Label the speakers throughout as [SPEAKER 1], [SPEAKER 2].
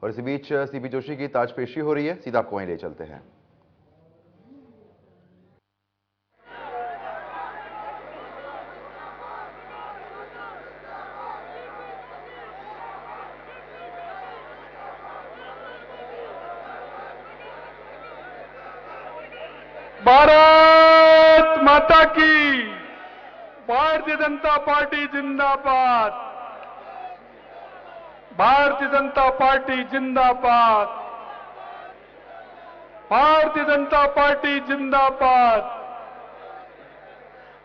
[SPEAKER 1] और इसी बीच सीपी जोशी की ताजपेशी हो रही है, सीधा आपको वहीं ले चलते हैं।
[SPEAKER 2] भारत माता की, भारतीय जनता पार्टी जिंदाबाद, भारतीय जनता पार्टी जिंदाबाद, भारतीय जनता पार्टी जिंदाबाद,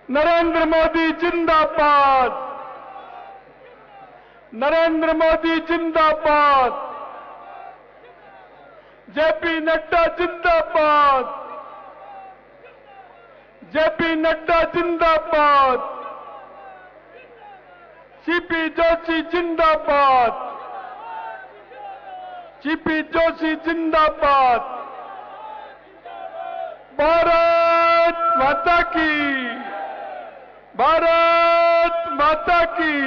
[SPEAKER 2] नरेंद्र मोदी जिंदाबाद, नरेंद्र मोदी जिंदाबाद, जेपी नड्डा जिंदाबाद, जेपी नड्डा जिंदाबाद, सीपी जोशी जिंदाबाद, सीपी जोशी जिंदाबाद, भारत माता की, भारत माता की।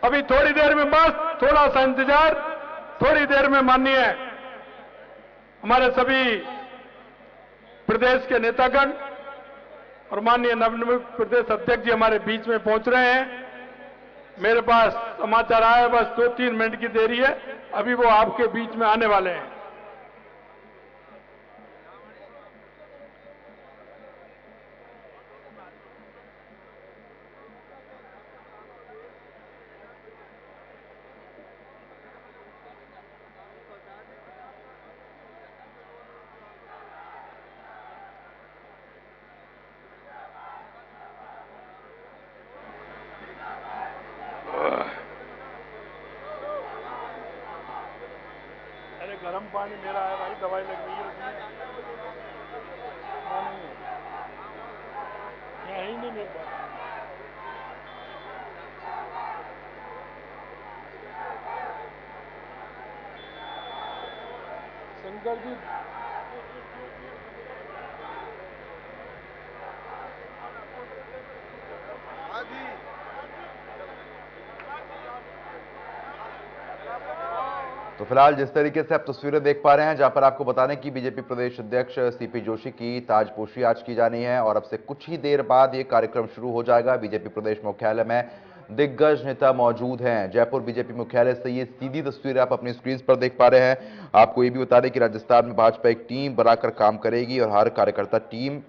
[SPEAKER 2] अभी थोड़ी देर में बस थोड़ा सा इंतजार, थोड़ी देर में माननीय हमारे सभी प्रदेश के नेतागण और माननीय नवनियुक्त प्रदेश अध्यक्ष जी हमारे बीच में पहुंच रहे हैं। मेरे पास समाचार आया, बस 2-3 मिनट की देरी है, अभी वो आपके बीच में आने वाले हैं। अरे गर्म पानी मेरा है भाई, दवाई लग रही है उसमें। नहीं है ही नहीं मेरे पास। शंकर जी
[SPEAKER 1] तो फिलहाल जिस तरीके से आप तस्वीरें देख पा रहे हैं, जहां पर आपको बता दें कि बीजेपी प्रदेश अध्यक्ष सीपी जोशी की ताजपोशी आज की जानी है और अब से कुछ ही देर बाद ये कार्यक्रम शुरू हो जाएगा। बीजेपी प्रदेश मुख्यालय में दिग्गज नेता मौजूद हैं। जयपुर बीजेपी मुख्यालय से ये सीधी तस्वीरें आप अपनी स्क्रीन पर देख पा रहे हैं। आपको ये भी बता दें कि राजस्थान में भाजपा एक टीम बनाकर काम करेगी और हर कार्यकर्ता टीम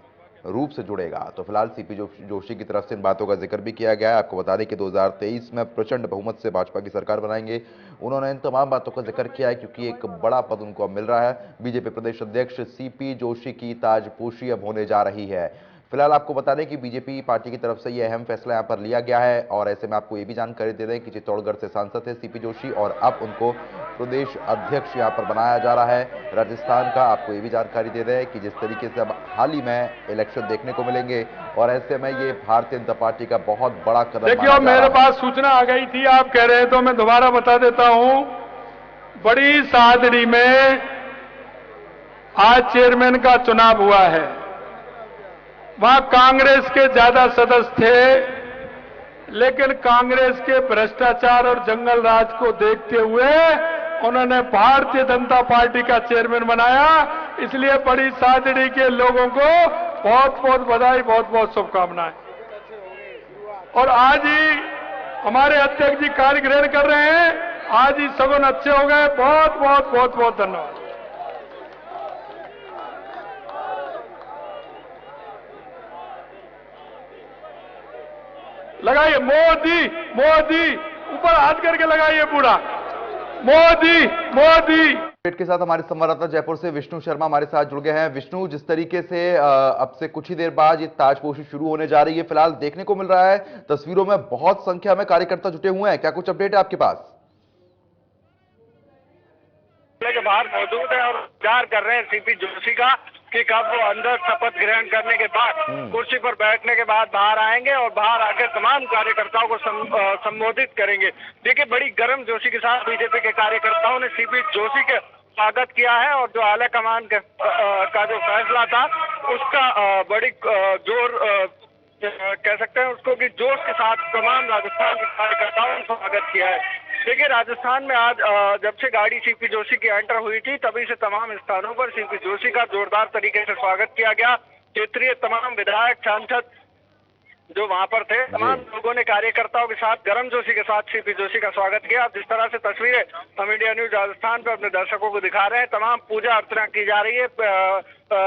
[SPEAKER 1] रूप से जुड़ेगा। तो फिलहाल सीपी जोशी की तरफ से इन बातों का जिक्र भी किया गया है। आपको बता दें कि 2023 में प्रचंड बहुमत से भाजपा की सरकार बनाएंगे। उन्होंने इन तमाम बातों का जिक्र किया है क्योंकि एक बड़ा पद उनको अब मिल रहा है। बीजेपी प्रदेश अध्यक्ष सीपी जोशी की ताजपोशी अब होने जा रही है। फिलहाल आपको बता दें कि बीजेपी पार्टी की तरफ से यह अहम फैसला यहां पर लिया गया है और ऐसे में आपको ये भी जानकारी दे दें कि चित्तौड़गढ़ से सांसद थे सीपी जोशी और अब उनको प्रदेश अध्यक्ष यहां पर बनाया जा रहा है राजस्थान का। आपको ये भी जानकारी दे दें कि जिस तरीके से अब हाल ही में इलेक्शन देखने को मिलेंगे और ऐसे में ये भारतीय जनता पार्टी का बहुत बड़ा कदम
[SPEAKER 2] देखिए, मेरे पास सूचना आ गई थी, आप कह रहे हैं तो मैं दोबारा बता देता हूं। बड़ी सादड़ी में आज चेयरमैन का चुनाव हुआ है। वहां कांग्रेस के ज्यादा सदस्य थे, लेकिन कांग्रेस के भ्रष्टाचार और जंगल राज को देखते हुए उन्होंने भारतीय जनता पार्टी का चेयरमैन बनाया। इसलिए बड़ी सादड़ी के लोगों को बहुत बहुत बधाई, बहुत बहुत शुभकामनाएं। और आज ही हमारे अध्यक्ष जी कार्य ग्रहण कर रहे हैं, आज ही सगुन अच्छे हो गए। बहुत बहुत बहुत बहुत धन्यवाद। लगाइए मोदी मोदी, ऊपर हाथ करके लगाइए पूरा, मोदी मोदी।
[SPEAKER 1] के साथ हमारे संवाददाता जयपुर से विष्णु शर्मा हमारे साथ जुड़ गए हैं। विष्णु, जिस तरीके से अब से कुछ ही देर बाद ये ताजपोशी शुरू होने जा रही है, फिलहाल देखने को मिल रहा है तस्वीरों में बहुत संख्या में कार्यकर्ता जुटे हुए हैं, क्या कुछ अपडेट है आपके पास?
[SPEAKER 3] के बाहर मौजूद है और इंतजार कर रहे हैं सीपी जोशी का कि कब वो अंदर शपथ ग्रहण करने के बाद कुर्सी पर बैठने के बाद बाहर आएंगे और बाहर आकर तमाम कार्यकर्ताओं को संबोधित करेंगे। देखिए, बड़ी गर्म जोशी के साथ बीजेपी के कार्यकर्ताओं ने सीपी जोशी के स्वागत किया है और जो आला कमान का जो फैसला था उसका बड़ी जोर कह सकते हैं उसको कि जोश के साथ तमाम राजस्थान के कार्यकर्ताओं ने स्वागत किया है। देखिए राजस्थान में आज जब से गाड़ी सीपी जोशी की एंटर हुई थी तभी से तमाम स्थानों पर सीपी जोशी का जोरदार तरीके से स्वागत किया गया। क्षेत्रीय तमाम विधायक सांसद जो वहां पर थे तमाम लोगों ने कार्यकर्ताओं के साथ गर्म जोशी के साथ सीपी जोशी का स्वागत किया। जिस तरह से तस्वीरें हम इंडिया न्यूज राजस्थान पर अपने दर्शकों को दिखा रहे हैं, तमाम पूजा अर्चना की जा रही है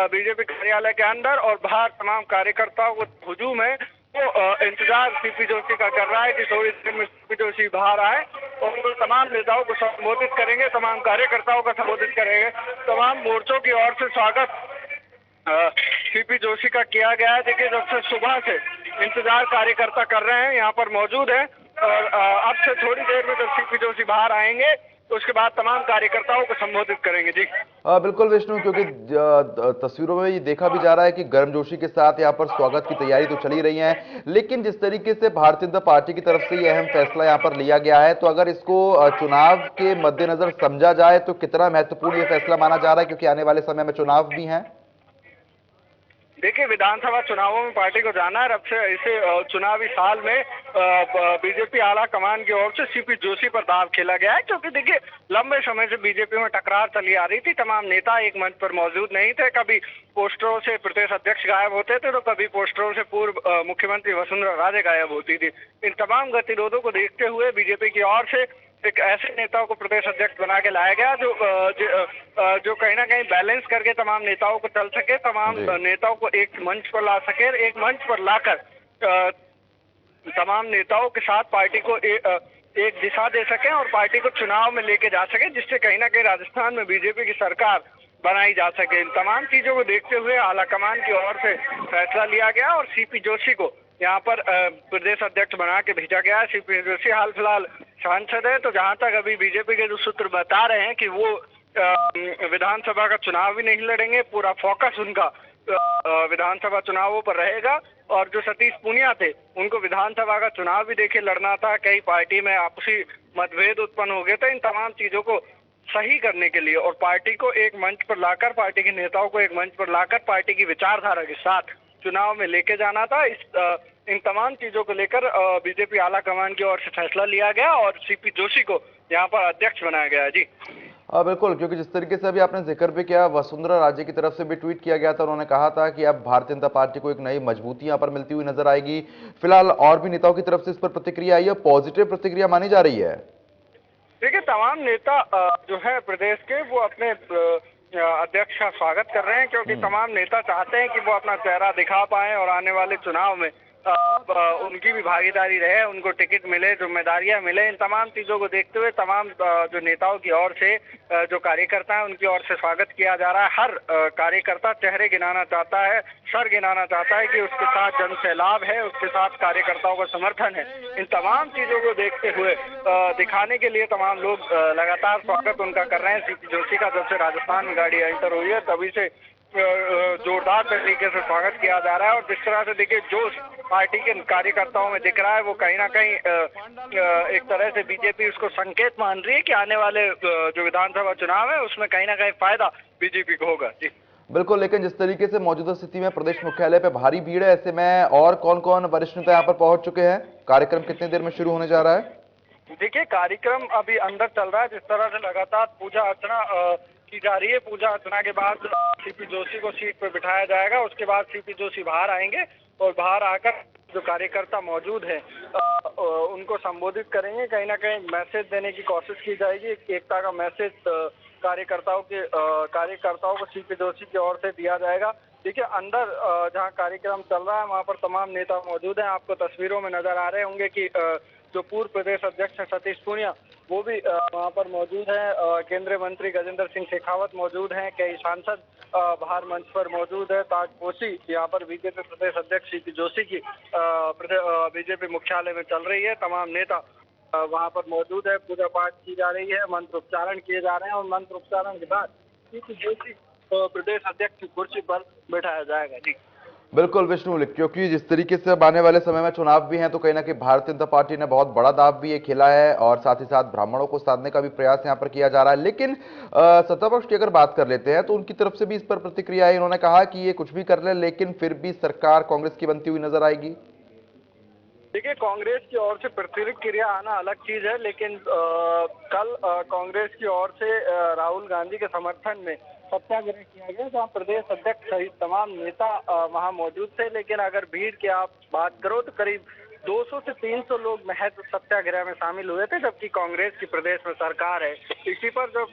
[SPEAKER 3] बीजेपी कार्यालय के अंदर और बाहर तमाम कार्यकर्ताओं को हुजूम है। वो इंतजार सीपी जोशी का कर रहा है कि थोड़ी देर में सीपी जोशी बाहर आए और वो तमाम नेताओं को संबोधित करेंगे, तमाम कार्यकर्ताओं का संबोधित करेंगे। तमाम मोर्चों की ओर से स्वागत सीपी जोशी का किया गया है। देखिए जब से सुबह से इंतजार कार्यकर्ता कर रहे हैं, यहाँ पर मौजूद है और अब से थोड़ी देर में जब सीपी जोशी बाहर आएंगे तो उसके बाद तमाम कार्यकर्ताओं को संबोधित करेंगे। जी
[SPEAKER 1] बिल्कुल विष्णु, क्योंकि तस्वीरों में ये देखा भी जा रहा है कि गर्मजोशी के साथ यहाँ पर स्वागत की तैयारी तो चली रही है, लेकिन जिस तरीके से भारतीय जनता पार्टी की तरफ से ये अहम फैसला यहाँ पर लिया गया है, तो अगर इसको चुनाव के मद्देनजर समझा जाए तो कितना महत्वपूर्ण ये फैसला माना जा रहा है, क्योंकि आने वाले समय में चुनाव भी हैं।
[SPEAKER 3] देखिए विधानसभा चुनावों में पार्टी को जाना है। अब से इसे चुनावी साल में बीजेपी आला कमान की ओर से सीपी जोशी पर दाव खेला गया है, क्योंकि देखिए लंबे समय से बीजेपी में टकरार चली आ रही थी। तमाम नेता एक मंच पर मौजूद नहीं थे। कभी पोस्टरों से प्रदेश अध्यक्ष गायब होते थे तो कभी पोस्टरों से पूर्व मुख्यमंत्री वसुंधरा राजे गायब होती थी। इन तमाम गतिरोधों को देखते हुए बीजेपी की ओर से एक ऐसे नेताओं को प्रदेश अध्यक्ष बना के लाया गया जो कहीं ना कहीं बैलेंस करके तमाम नेताओं को चल सके, तमाम नेताओं को एक मंच पर ला सके, एक मंच पर लाकर तमाम नेताओं के साथ पार्टी को एक दिशा दे सके और पार्टी को चुनाव में लेके जा सके, जिससे कहीं ना कहीं राजस्थान में बीजेपी की सरकार बनाई जा सके। इन तमाम चीजों को देखते हुए आलाकमान की ओर से फैसला लिया गया और सीपी जोशी को यहाँ पर प्रदेश अध्यक्ष बना के भेजा गया। सीपी जोशी हाल फिलहाल सांसद है, तो जहां तक अभी बीजेपी के जो सूत्र बता रहे हैं कि वो विधानसभा का चुनाव भी नहीं लड़ेंगे, पूरा फोकस उनका विधानसभा चुनावों पर रहेगा। और जो सतीश पूनिया थे उनको विधानसभा का चुनाव भी देखिए लड़ना था, कई पार्टी में आपसी मतभेद उत्पन्न हो गए थे। इन तमाम चीजों को सही करने के लिए और पार्टी को एक मंच पर लाकर, पार्टी के नेताओं को एक मंच पर लाकर पार्टी की विचारधारा के साथ चुनाव में लेके जाना था। इन तमाम चीजों को लेकर बीजेपी आला कमान की ओर से फैसला लिया गया और सीपी जोशी को यहाँ पर अध्यक्ष बनाया गया है। जी
[SPEAKER 1] बिल्कुल, क्योंकि जिस तरीके से अभी आपने जिक्र भी किया, वसुंधरा राजे की तरफ से भी ट्वीट किया गया था। उन्होंने कहा था कि अब भारतीय जनता पार्टी को एक नई मजबूती यहाँ पर मिलती हुई नजर आएगी। फिलहाल और भी नेताओं की तरफ से इस पर प्रतिक्रिया आई है, पॉजिटिव प्रतिक्रिया मानी जा रही है।
[SPEAKER 3] देखिए तमाम नेता जो है प्रदेश के वो अपने अध्यक्ष का स्वागत कर रहे हैं, क्योंकि तमाम नेता चाहते हैं कि वो अपना चेहरा दिखा पाए और आने वाले चुनाव में उनकी भी भागीदारी रहे, उनको टिकट मिले, जिम्मेदारियां मिले। इन तमाम चीजों को देखते हुए तमाम जो नेताओं की ओर से जो कार्यकर्ता है उनकी ओर से स्वागत किया जा रहा है। हर कार्यकर्ता चेहरे गिनाना चाहता है, सर गिनाना चाहता है कि उसके साथ जन सैलाब है, उसके साथ कार्यकर्ताओं का समर्थन है। इन तमाम चीजों को देखते हुए दिखाने के लिए तमाम लोग लगातार स्वागत उनका कर रहे हैं सीपी जोशी का। जब से राजस्थान में गाड़ी एंटर हुई है तभी से जोरदार तरीके से स्वागत किया जा रहा है और जिस तरह से देखिए जोश पार्टी के कार्यकर्ताओं में दिख रहा है, वो कहीं ना कहीं एक तरह से बीजेपी उसको संकेत मान रही है कि आने वाले जो विधानसभा चुनाव है उसमें कहीं ना कहीं फायदा बीजेपी को होगा। जी
[SPEAKER 1] बिल्कुल, लेकिन जिस तरीके से मौजूदा स्थिति में प्रदेश मुख्यालय पे भारी भीड़ है, ऐसे में और कौन कौन वरिष्ठ नेता यहाँ पर पहुंच चुके हैं? कार्यक्रम कितनी देर में शुरू होने जा रहा है?
[SPEAKER 3] देखिए कार्यक्रम अभी अंदर चल रहा है। जिस तरह से लगातार पूजा अर्चना की जा रही है, पूजा अर्चना के बाद सीपी जोशी को सीट पर बिठाया जाएगा। उसके बाद सीपी जोशी बाहर आएंगे और बाहर आकर जो कार्यकर्ता मौजूद हैं उनको संबोधित करेंगे। कहीं ना कहीं मैसेज देने की कोशिश की जाएगी, एकता का मैसेज कार्यकर्ताओं को सीपी जोशी की ओर से दिया जाएगा। देखिए अंदर जहां कार्यक्रम चल रहा है वहां पर तमाम नेता मौजूद हैं। आपको तस्वीरों में नजर आ रहे होंगे कि जो पूर्व प्रदेश अध्यक्ष है सतीश पूनिया वो भी वहां पर मौजूद हैं। केंद्रीय मंत्री गजेंद्र सिंह शेखावत मौजूद हैं। कई सांसद बाहर मंच पर मौजूद है। ताजपोशी यहाँ पर बीजेपी प्रदेश अध्यक्ष सीपी जोशी की बीजेपी मुख्यालय में चल रही है। तमाम नेता वहां पर मौजूद है। पूजा पाठ की जा रही है, मंत्र उच्चारण किए जा रहे हैं और मंत्र उच्चारण के बाद सीपी जोशी प्रदेश अध्यक्ष की कुर्सी पर बैठाया जाएगा। जी
[SPEAKER 1] बिल्कुल विष्णु, क्योंकि जिस तरीके से अब आने वाले समय में चुनाव भी हैं तो कहीं ना कहीं भारतीय जनता पार्टी ने बहुत बड़ा दांव भी ये खेला है और साथ ही साथ ब्राह्मणों को साधने का भी प्रयास यहाँ पर किया जा रहा है। लेकिन सत्तापक्ष की अगर बात कर लेते हैं तो उनकी तरफ से भी इस पर प्रतिक्रिया है। इन्होंने कहा कि ये कुछ भी कर ले लेकिन फिर भी सरकार कांग्रेस की बनती हुई नजर आएगी।
[SPEAKER 3] देखिए, कांग्रेस की ओर से प्रतिक्रिया आना अलग चीज है, लेकिन कल कांग्रेस की ओर से राहुल गांधी के समर्थन में सत्याग्रह किया गया, जहां प्रदेश अध्यक्ष सहित तमाम नेता वहां मौजूद थे। लेकिन अगर भीड़ की आप बात करो तो करीब 200 से 300 लोग महज सत्याग्रह में शामिल हुए थे, जबकि कांग्रेस की प्रदेश में सरकार है। इसी पर जो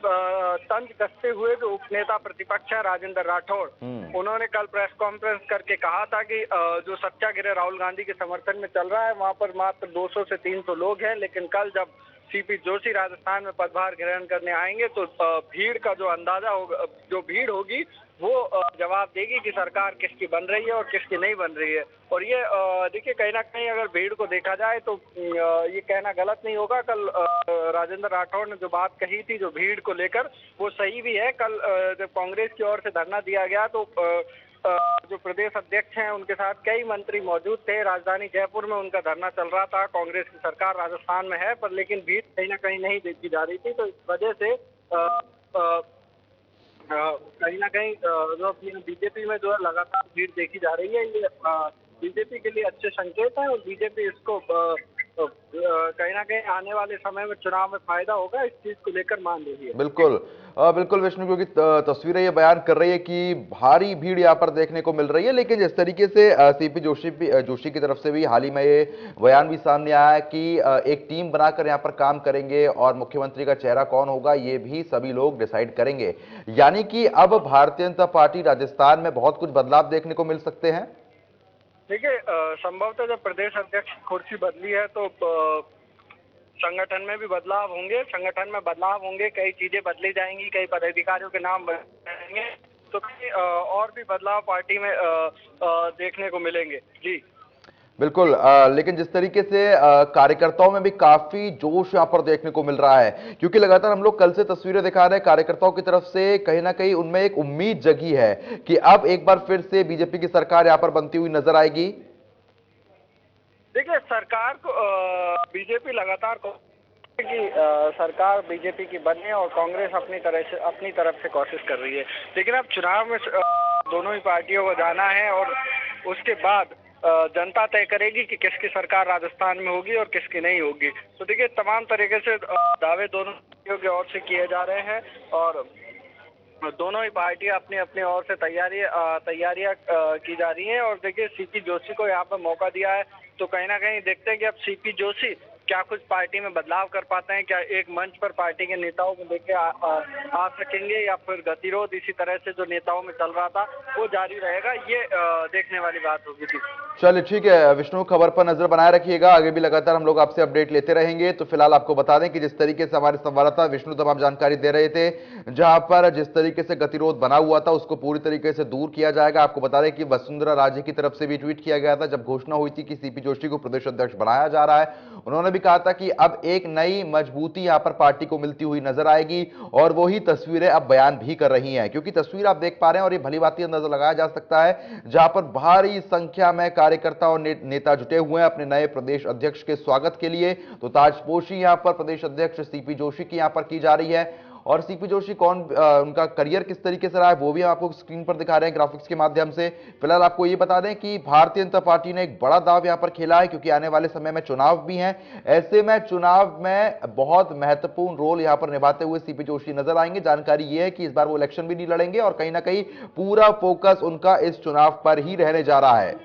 [SPEAKER 3] तंज कसते हुए जो उपनेता प्रतिपक्ष है राजेंद्र राठौड़, उन्होंने कल प्रेस कॉन्फ्रेंस करके कहा था कि जो सत्याग्रह राहुल गांधी के समर्थन में चल रहा है वहां पर मात्र 200 से 300 लोग हैं, लेकिन कल जब सीपी जोशी राजस्थान में पदभार ग्रहण करने आएंगे तो भीड़ का जो अंदाजा होगा, जो भीड़ होगी वो जवाब देगी कि सरकार किसकी बन रही है और किसकी नहीं बन रही है। और ये देखिए, कहीं ना कहीं अगर भीड़ को देखा जाए तो ये कहना गलत नहीं होगा। कल राजेंद्र राठौड़ ने जो बात कही थी जो भीड़ को लेकर, वो सही भी है। कल जब कांग्रेस की ओर से धरना दिया गया तो जो प्रदेश अध्यक्ष हैं उनके साथ कई मंत्री मौजूद थे। राजधानी जयपुर में उनका धरना चल रहा था। कांग्रेस की सरकार राजस्थान में है, पर लेकिन भीड़ कहीं ना कहीं नहीं देखी जा रही थी। तो इस वजह से कहीं ना कहीं जो बीजेपी में जो है लगातार भीड़ देखी जा रही है, ये बीजेपी के लिए अच्छे संकेत है और बीजेपी इसको कहीं ना कहीं आने वाले समय में चुनाव में फायदा होगा, इस चीज को लेकर मान रही है।
[SPEAKER 1] बिल्कुल बिल्कुल विष्णु, क्योंकि तस्वीरें ये बयान कर रही है कि भारी भीड़ यहाँ पर देखने को मिल रही है। लेकिन जिस तरीके से सीपी जोशी की तरफ से भी हाल ही में ये बयान भी सामने आया है कि एक टीम बनाकर यहाँ पर काम करेंगे और मुख्यमंत्री का चेहरा कौन होगा ये भी सभी लोग डिसाइड करेंगे। यानी कि अब भारतीय जनता पार्टी राजस्थान में बहुत कुछ बदलाव देखने को मिल सकते हैं।
[SPEAKER 3] देखिए, संभवतः जब प्रदेश अध्यक्ष की कुर्सी बदली है तो संगठन में भी बदलाव होंगे। संगठन में बदलाव होंगे, कई चीजें बदली जाएंगी, कई पदाधिकारियों के नाम बदलेंगे, तो कई और भी बदलाव पार्टी में देखने को मिलेंगे। जी
[SPEAKER 1] बिल्कुल, लेकिन जिस तरीके से कार्यकर्ताओं में भी काफी जोश यहाँ पर देखने को मिल रहा है, क्योंकि लगातार हम लोग कल से तस्वीरें दिखा रहे हैं कार्यकर्ताओं की तरफ से कहीं ना कहीं उनमें एक उम्मीद जगी है कि अब एक बार फिर से बीजेपी की सरकार यहाँ पर बनती हुई नजर आएगी।
[SPEAKER 3] देखिए, सरकार को बीजेपी लगातार कि सरकार बीजेपी की बने और कांग्रेस अपनी तरफ से कोशिश कर रही है। लेकिन अब चुनाव में दोनों ही पार्टियों को जाना है और उसके बाद जनता तय करेगी कि किसकी सरकार राजस्थान में होगी और किसकी नहीं होगी। तो देखिए, तमाम तरीके से दावे दोनों पार्टियों की ओर से किए जा रहे हैं और दोनों ही पार्टियां अपनी अपनी ओर से तैयारियां की जा रही हैं। और देखिए, सीपी जोशी को यहाँ पर मौका दिया है तो कहीं ना कहीं देखते हैं कि अब सीपी जोशी क्या कुछ पार्टी में बदलाव कर पाते हैं, क्या एक मंच पर पार्टी के नेताओं को लेकर आ सकेंगे या फिर गतिरोध इसी तरह से जो नेताओं में चल रहा था वो जारी रहेगा, ये देखने वाली बात होगी। थी
[SPEAKER 1] चलिए ठीक है विष्णु, खबर पर नजर बनाए रखिएगा, आगे भी लगातार हम लोग आपसे अपडेट लेते रहेंगे। तो फिलहाल आपको बता दें कि जिस तरीके से हमारे संवाददाता विष्णु तमाम जानकारी दे रहे थे, जहां पर जिस तरीके से गतिरोध बना हुआ था उसको पूरी तरीके से दूर किया जाएगा। आपको बता दें कि वसुंधरा राजे की तरफ से भी ट्वीट किया गया था जब घोषणा हुई थी कि सीपी जोशी को प्रदेश अध्यक्ष बनाया जा रहा है। उन्होंने भी कहा था कि अब एक नई मजबूती यहां पर पार्टी को मिलती हुई नजर आएगी और वही तस्वीरें अब बयान भी कर रही हैं, क्योंकि तस्वीर आप देख पा रहे हैं और ये भली बात अंदाजा लगाया जा सकता है जहां पर भारी संख्या में कार्यकर्ता और नेता जुटे हुए हैं अपने नए प्रदेश अध्यक्ष के स्वागत के लिए। तो ताजपोशी यहां पर प्रदेश अध्यक्ष सीपी जोशी की यहां पर की जा रही है और सीपी जोशी कौन, उनका करियर किस तरीके से रहा है वो भी हम आपको स्क्रीन पर दिखा रहे हैं ग्राफिक्स के माध्यम से। फिलहाल आपको ये बता दें कि भारतीय जनता पार्टी ने एक बड़ा दांव यहां पर खेला है, क्योंकि आने वाले समय में चुनाव भी हैं। ऐसे में चुनाव में बहुत महत्वपूर्ण रोल यहां पर निभाते हुए सीपी जोशी नजर आएंगे। जानकारी ये है कि इस बार वो इलेक्शन भी नहीं लड़ेंगे और कहीं ना कहीं पूरा फोकस उनका इस चुनाव पर ही रहने जा रहा है।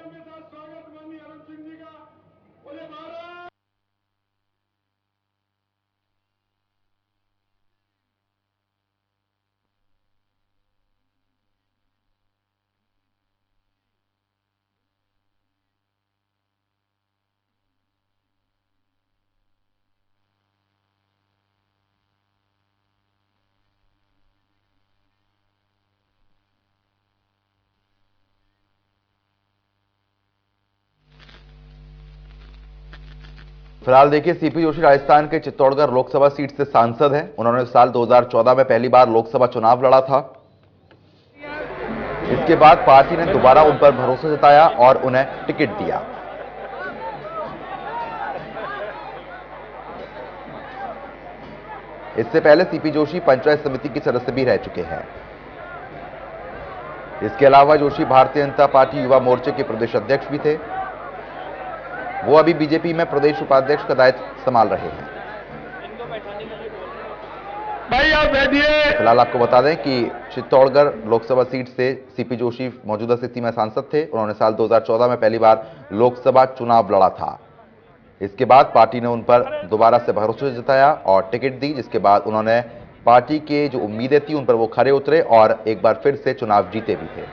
[SPEAKER 1] फिलहाल देखिए, सीपी जोशी राजस्थान के चित्तौड़गढ़ लोकसभा सीट से सांसद हैं। उन्होंने साल 2014 में पहली बार लोकसभा चुनाव लड़ा था। इसके बाद पार्टी ने दोबारा उन पर भरोसा जताया और उन्हें टिकट दिया। इससे पहले सीपी जोशी पंचायत समिति के सदस्य भी रह चुके हैं। इसके अलावा जोशी भारतीय जनता पार्टी युवा मोर्चे के प्रदेश अध्यक्ष भी थे। वो अभी बीजेपी में प्रदेश उपाध्यक्ष का दायित्व संभाल रहे हैं।
[SPEAKER 2] भाई आप बैठिए।
[SPEAKER 1] फिलहाल आपको बता दें कि चित्तौड़गढ़ लोकसभा सीट से सीपी जोशी मौजूदा स्थिति में सांसद थे। उन्होंने साल 2014 में पहली बार लोकसभा चुनाव लड़ा था। इसके बाद पार्टी ने उन पर दोबारा से भरोसा जताया और टिकट दी, जिसके बाद उन्होंने पार्टी के जो उम्मीदें थी उन पर वो खरे उतरे और एक बार फिर से चुनाव जीते भी थे।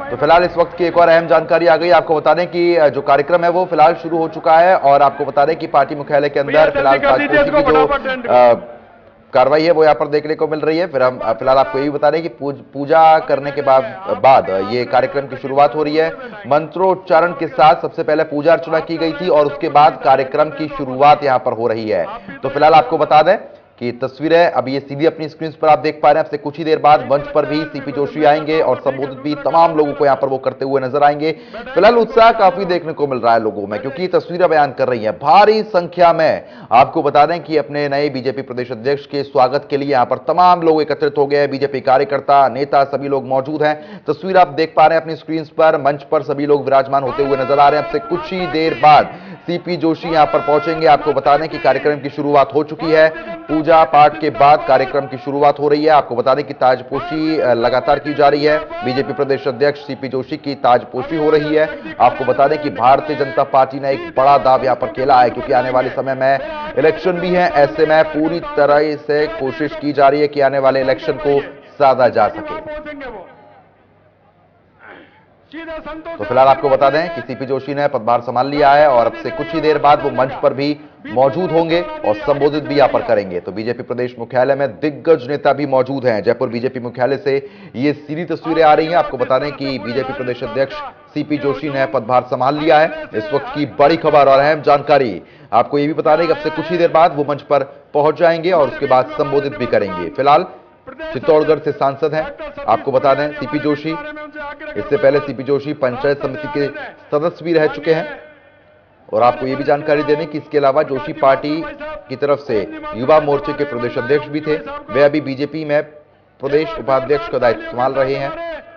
[SPEAKER 1] तो फिलहाल इस वक्त की एक और अहम जानकारी आ गई। आपको बता दें कि जो कार्यक्रम है वो फिलहाल शुरू हो चुका है और आपको बता दें कि पार्टी मुख्यालय के अंदर फिलहाल ताजपोशी की जो कार्रवाई है वो यहाँ पर देखने को मिल रही है। फिर हम फिलहाल आपको यही बता रहे हैं कि पूजा करने के बाद ये कार्यक्रम की शुरुआत हो रही है। मंत्रोच्चारण के साथ सबसे पहले पूजा अर्चना की गई थी और उसके बाद कार्यक्रम की शुरुआत यहाँ पर हो रही है। तो फिलहाल आपको बता दें कि तस्वीरें अभी ये सीधी अपनी स्क्रीन पर आप देख पा रहे हैं। आपसे कुछ ही देर बाद मंच पर भी सीपी जोशी आएंगे और संबोधित भी तमाम लोगों को यहाँ पर वो करते हुए नजर आएंगे। फिलहाल उत्साह काफी देखने को मिल रहा है लोगों में, क्योंकि तस्वीरें बयान कर रही हैं भारी संख्या में। आपको बता दें कि अपने नए बीजेपी प्रदेश अध्यक्ष के स्वागत के लिए यहाँ पर तमाम लोग एकत्रित हो गए हैं। बीजेपी कार्यकर्ता, नेता सभी लोग मौजूद हैं। तस्वीर आप देख पा रहे हैं अपनी स्क्रीन पर। मंच पर सभी लोग विराजमान होते हुए नजर आ रहे हैं। आपसे कुछ ही देर बाद सीपी जोशी यहां पर पहुंचेंगे। आपको बता दें कि कार्यक्रम की शुरुआत हो चुकी है। पूजा पाठ के बाद कार्यक्रम की शुरुआत हो रही है। आपको बता दें कि ताजपोशी लगातार की जा रही है। बीजेपी प्रदेश अध्यक्ष सीपी जोशी की ताजपोशी हो रही है। आपको बता दें कि भारतीय जनता पार्टी ने एक बड़ा दाव यहां पर खेला है, क्योंकि आने वाले समय में इलेक्शन भी है। ऐसे में पूरी तरह से कोशिश की जा रही है कि आने वाले इलेक्शन को साधा जा सके। तो फिलहाल आपको बता दें कि सीपी जोशी ने पदभार संभाल लिया है और अब से कुछ ही देर बाद वो मंच पर भी मौजूद होंगे और संबोधित भी यहां पर करेंगे। तो बीजेपी प्रदेश मुख्यालय में दिग्गज नेता भी मौजूद हैं। जयपुर बीजेपी मुख्यालय से ये सीधी तस्वीरें आ रही हैं। आपको बता दें कि बीजेपी प्रदेश अध्यक्ष सीपी जोशी ने पदभार संभाल लिया है। इस वक्त की बड़ी खबर और अहम जानकारी आपको ये भी बता दें कि अब से कुछ ही देर बाद वो मंच पर पहुंच जाएंगे और उसके बाद संबोधित भी करेंगे। फिलहाल चित्तौड़गढ़ से सांसद हैं। आपको बता दें सीपी जोशी, इससे पहले सीपी जोशी पंचायत समिति के सदस्य भी रह चुके हैं। और आपको यह भी जानकारी दे दें कि इसके अलावा जोशी पार्टी की तरफ से युवा मोर्चे के प्रदेश अध्यक्ष भी थे। वे अभी बीजेपी में प्रदेश उपाध्यक्ष का दायित्व संभाल रहे हैं।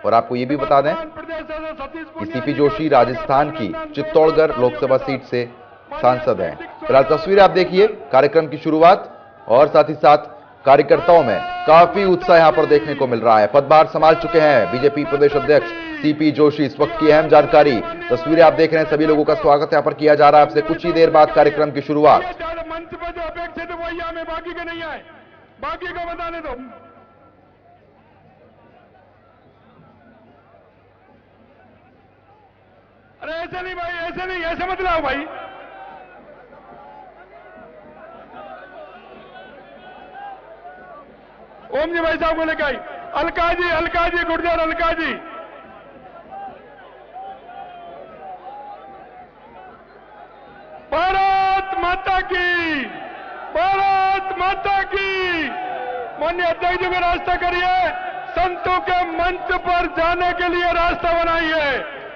[SPEAKER 1] और आपको यह भी बता दें कि सीपी जोशी राजस्थान की चित्तौड़गढ़ लोकसभा सीट से सांसद हैं। फिलहाल तस्वीरें आप देखिए कार्यक्रम की शुरुआत और साथ ही साथ कार्यकर्ताओं में काफी उत्साह यहां पर देखने को मिल रहा है। पदभार संभाल चुके हैं बीजेपी प्रदेश अध्यक्ष सीपी जोशी। इस वक्त की अहम जानकारी तस्वीरें आप देख रहे हैं। सभी लोगों का स्वागत यहां पर किया जा रहा है। आपसे कुछ ही देर बाद कार्यक्रम की शुरुआत।
[SPEAKER 2] मंच पर जो अपेक्षित वही हमें, बाकी के नहीं आए, बाकी का बताने दो। अरे ऐसे नहीं भाई, ऐसे नहीं, ऐसे मत लाओ भाई। ओम जी भाई साहब को लेकर आई। अलका जी गुर्जर, अलका जी। भारत माता की, भारत माता की। माननीय अध्यक्ष जी को रास्ता करिए। संतों के मंच पर जाने के लिए रास्ता बनाइए।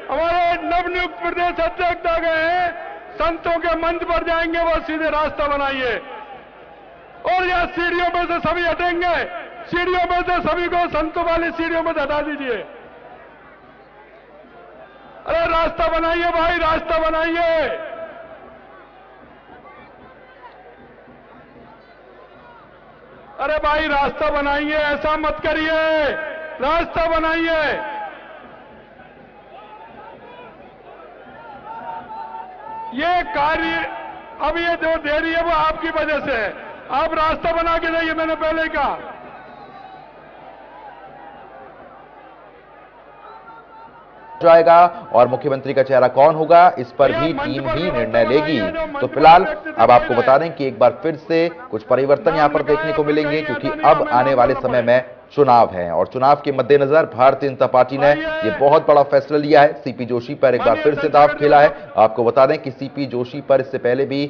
[SPEAKER 2] हमारे नवनियुक्त प्रदेश अध्यक्ष आ गए हैं। संतों के मंच पर जाएंगे, वो सीधे रास्ता बनाइए। और यह सीढ़ियों में से सभी हटेंगे। सीढ़ियों में से सभी को संतों वाली सीढ़ियों में हटा दीजिए। अरे रास्ता बनाइए भाई, रास्ता बनाइए। अरे भाई रास्ता बनाइए, ऐसा मत करिए, रास्ता बनाइए। ये कार्य अब ये जो देरी है वो आपकी वजह से है। आप रास्ता बना के जाइए, मैंने पहले ही कहा।
[SPEAKER 1] जाएगा और मुख्यमंत्री का चेहरा कौन होगा इस पर भी टीम ही निर्णय लेगी। तो फिलहाल अब आपको बता दें कि एक बार फिर से कुछ परिवर्तन यहां पर देखने को मिलेंगे, क्योंकि अब आने वाले समय में चुनाव है और चुनाव के मद्देनजर भारतीय जनता पार्टी ने यह बहुत बड़ा फैसला लिया है। सीपी जोशी पर एक बार फिर से दांव खेला है। आपको बता दें कि सीपी जोशी पर इससे पहले भी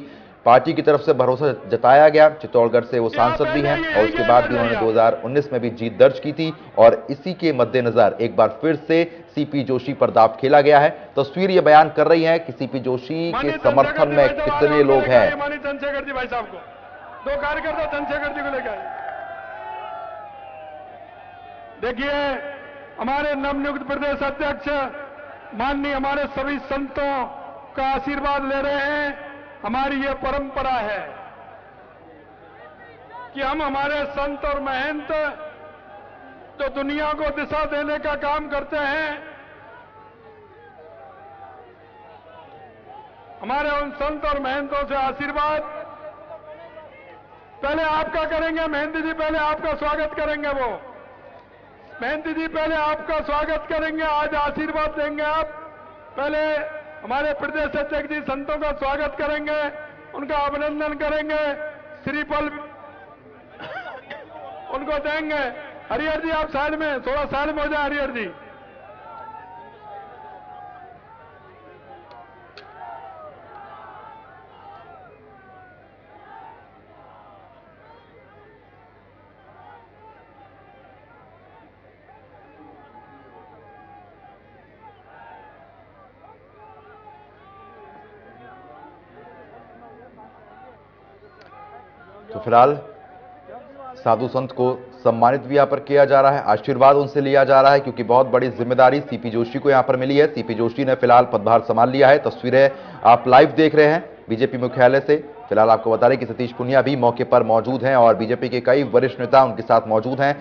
[SPEAKER 1] पार्टी की तरफ से भरोसा जताया गया। चित्तौड़गढ़ से वो सांसद भी हैं और उसके बाद भी उन्होंने 2019 में भी जीत दर्ज की थी और इसी के मद्देनजर एक बार फिर से सीपी जोशी पर दांव खेला गया है। तस्वीर ये बयान कर रही है कि सीपी जोशी के समर्थन में कितने लोग हैं।
[SPEAKER 2] माननीय चंद्रशेखर जी भाई साहब को, दो कार्यकर्ता चंद्रशेखर जी को लेकर आइए। देखिए, हमारे नवनियुक्त प्रदेश अध्यक्ष माननीय हमारे सभी संतों का आशीर्वाद ले रहे हैं। हमारी ये परंपरा है कि हम हमारे संत और महंत जो दुनिया को दिशा देने का काम करते हैं, हमारे उन संत और महंतों से आशीर्वाद पहले आपका करेंगे। महंत जी पहले आपका स्वागत करेंगे। वो महंत जी पहले आपका स्वागत करेंगे, आज आशीर्वाद देंगे। आप पहले हमारे प्रदेश अध्यक्ष जी संतों का स्वागत करेंगे, उनका अभिनंदन करेंगे, श्रीफल उनको देंगे। हरिहर जी आप साइड में, थोड़ा साइड में हो जाए हरिहर जी।
[SPEAKER 1] तो फिलहाल साधु संत को सम्मानित भी यहां पर किया जा रहा है, आशीर्वाद उनसे लिया जा रहा है क्योंकि बहुत बड़ी जिम्मेदारी सीपी जोशी को यहां पर मिली है। सीपी जोशी ने फिलहाल पदभार संभाल लिया है। तस्वीरें आप लाइव देख रहे हैं बीजेपी मुख्यालय से। फिलहाल आपको बता दें कि सतीश पुनिया भी मौके पर मौजूद हैं और बीजेपी के कई वरिष्ठ नेता उनके साथ मौजूद हैं।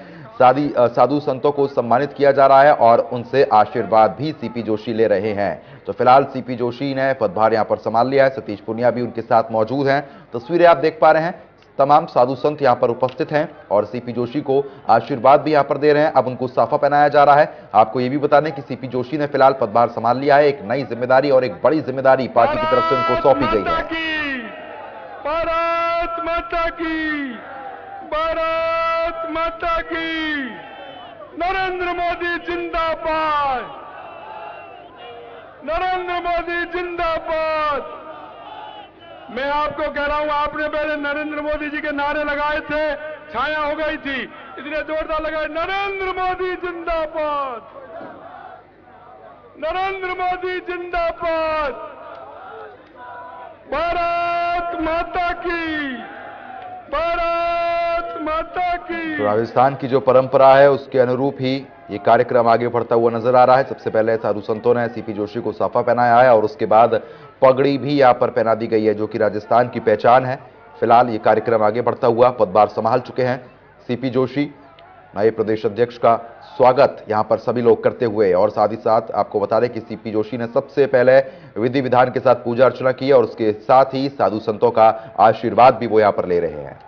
[SPEAKER 1] साधु संतों को सम्मानित किया जा रहा है और उनसे आशीर्वाद भी सीपी जोशी ले रहे हैं। तो फिलहाल सीपी जोशी ने पदभार यहां पर संभाल लिया है, सतीश पुनिया भी उनके साथ मौजूद हैं। तस्वीरें आप देख पा रहे हैं, तमाम साधु संत यहां पर उपस्थित हैं और सीपी जोशी को आशीर्वाद भी यहां पर दे रहे हैं। अब उनको साफा पहनाया जा रहा है। आपको यह भी बता दें कि सीपी जोशी ने फिलहाल पदभार संभाल लिया है। एक नई जिम्मेदारी और एक बड़ी जिम्मेदारी पार्टी की तरफ से उनको सौंपी गई है।
[SPEAKER 2] भारत माता की, भारत माता की, नरेंद्र मोदी जिंदाबाद, नरेंद्र मोदी जिंदाबाद। मैं आपको कह रहा हूं, आपने पहले नरेंद्र मोदी जी के नारे लगाए थे, छाया हो गई थी, इसलिए जोरदार लगाए, नरेंद्र मोदी जिंदाबाद, नरेंद्र मोदी जिंदाबाद, भारत माता की, भारत माता की।
[SPEAKER 1] तो राजस्थान की जो परंपरा है उसके अनुरूप ही ये कार्यक्रम आगे बढ़ता हुआ नजर आ रहा है। सबसे पहले साधु संतों ने सीपी जोशी को साफा पहनाया है और उसके बाद पगड़ी भी यहां पर पहना दी गई है जो कि राजस्थान की पहचान है। फिलहाल ये कार्यक्रम आगे बढ़ता हुआ पदभार संभाल चुके हैं सीपी जोशी। नए प्रदेश अध्यक्ष का स्वागत यहां पर सभी लोग करते हुए और साथ ही साथ आपको बता दें कि सीपी जोशी ने सबसे पहले विधि विधान के साथ पूजा अर्चना की और उसके साथ ही साधु संतों का आशीर्वाद भी वो यहां पर ले रहे हैं।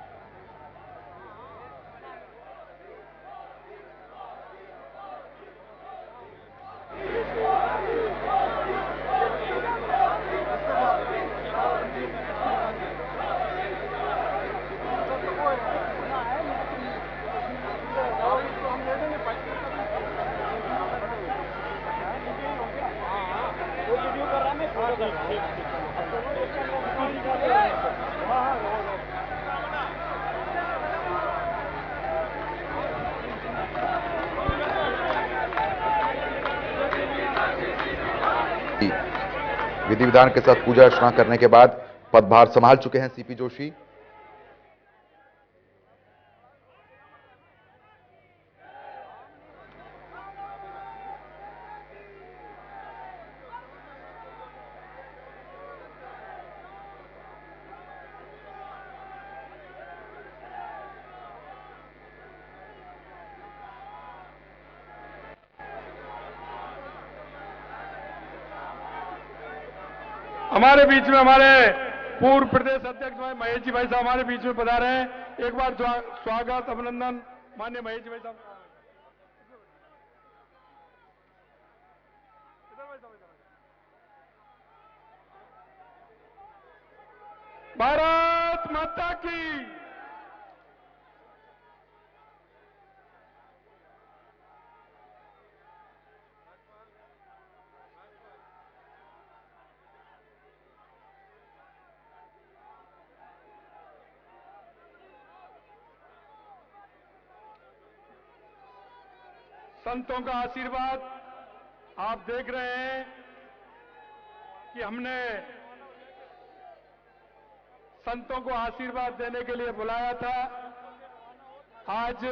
[SPEAKER 1] विधि विधान के साथ पूजा अर्चना करने के बाद पदभार संभाल चुके हैं सीपी जोशी।
[SPEAKER 2] हमारे बीच में हमारे पूर्व प्रदेश अध्यक्ष भाई महेश जी भाई साहब हमारे बीच में पधारे हैं। एक बार स्वागत अभिनंदन माननीय महेश जी भाई साहब। भारत माता की, संतों का आशीर्वाद आप देख रहे हैं कि हमने संतों को आशीर्वाद देने के लिए बुलाया था। आज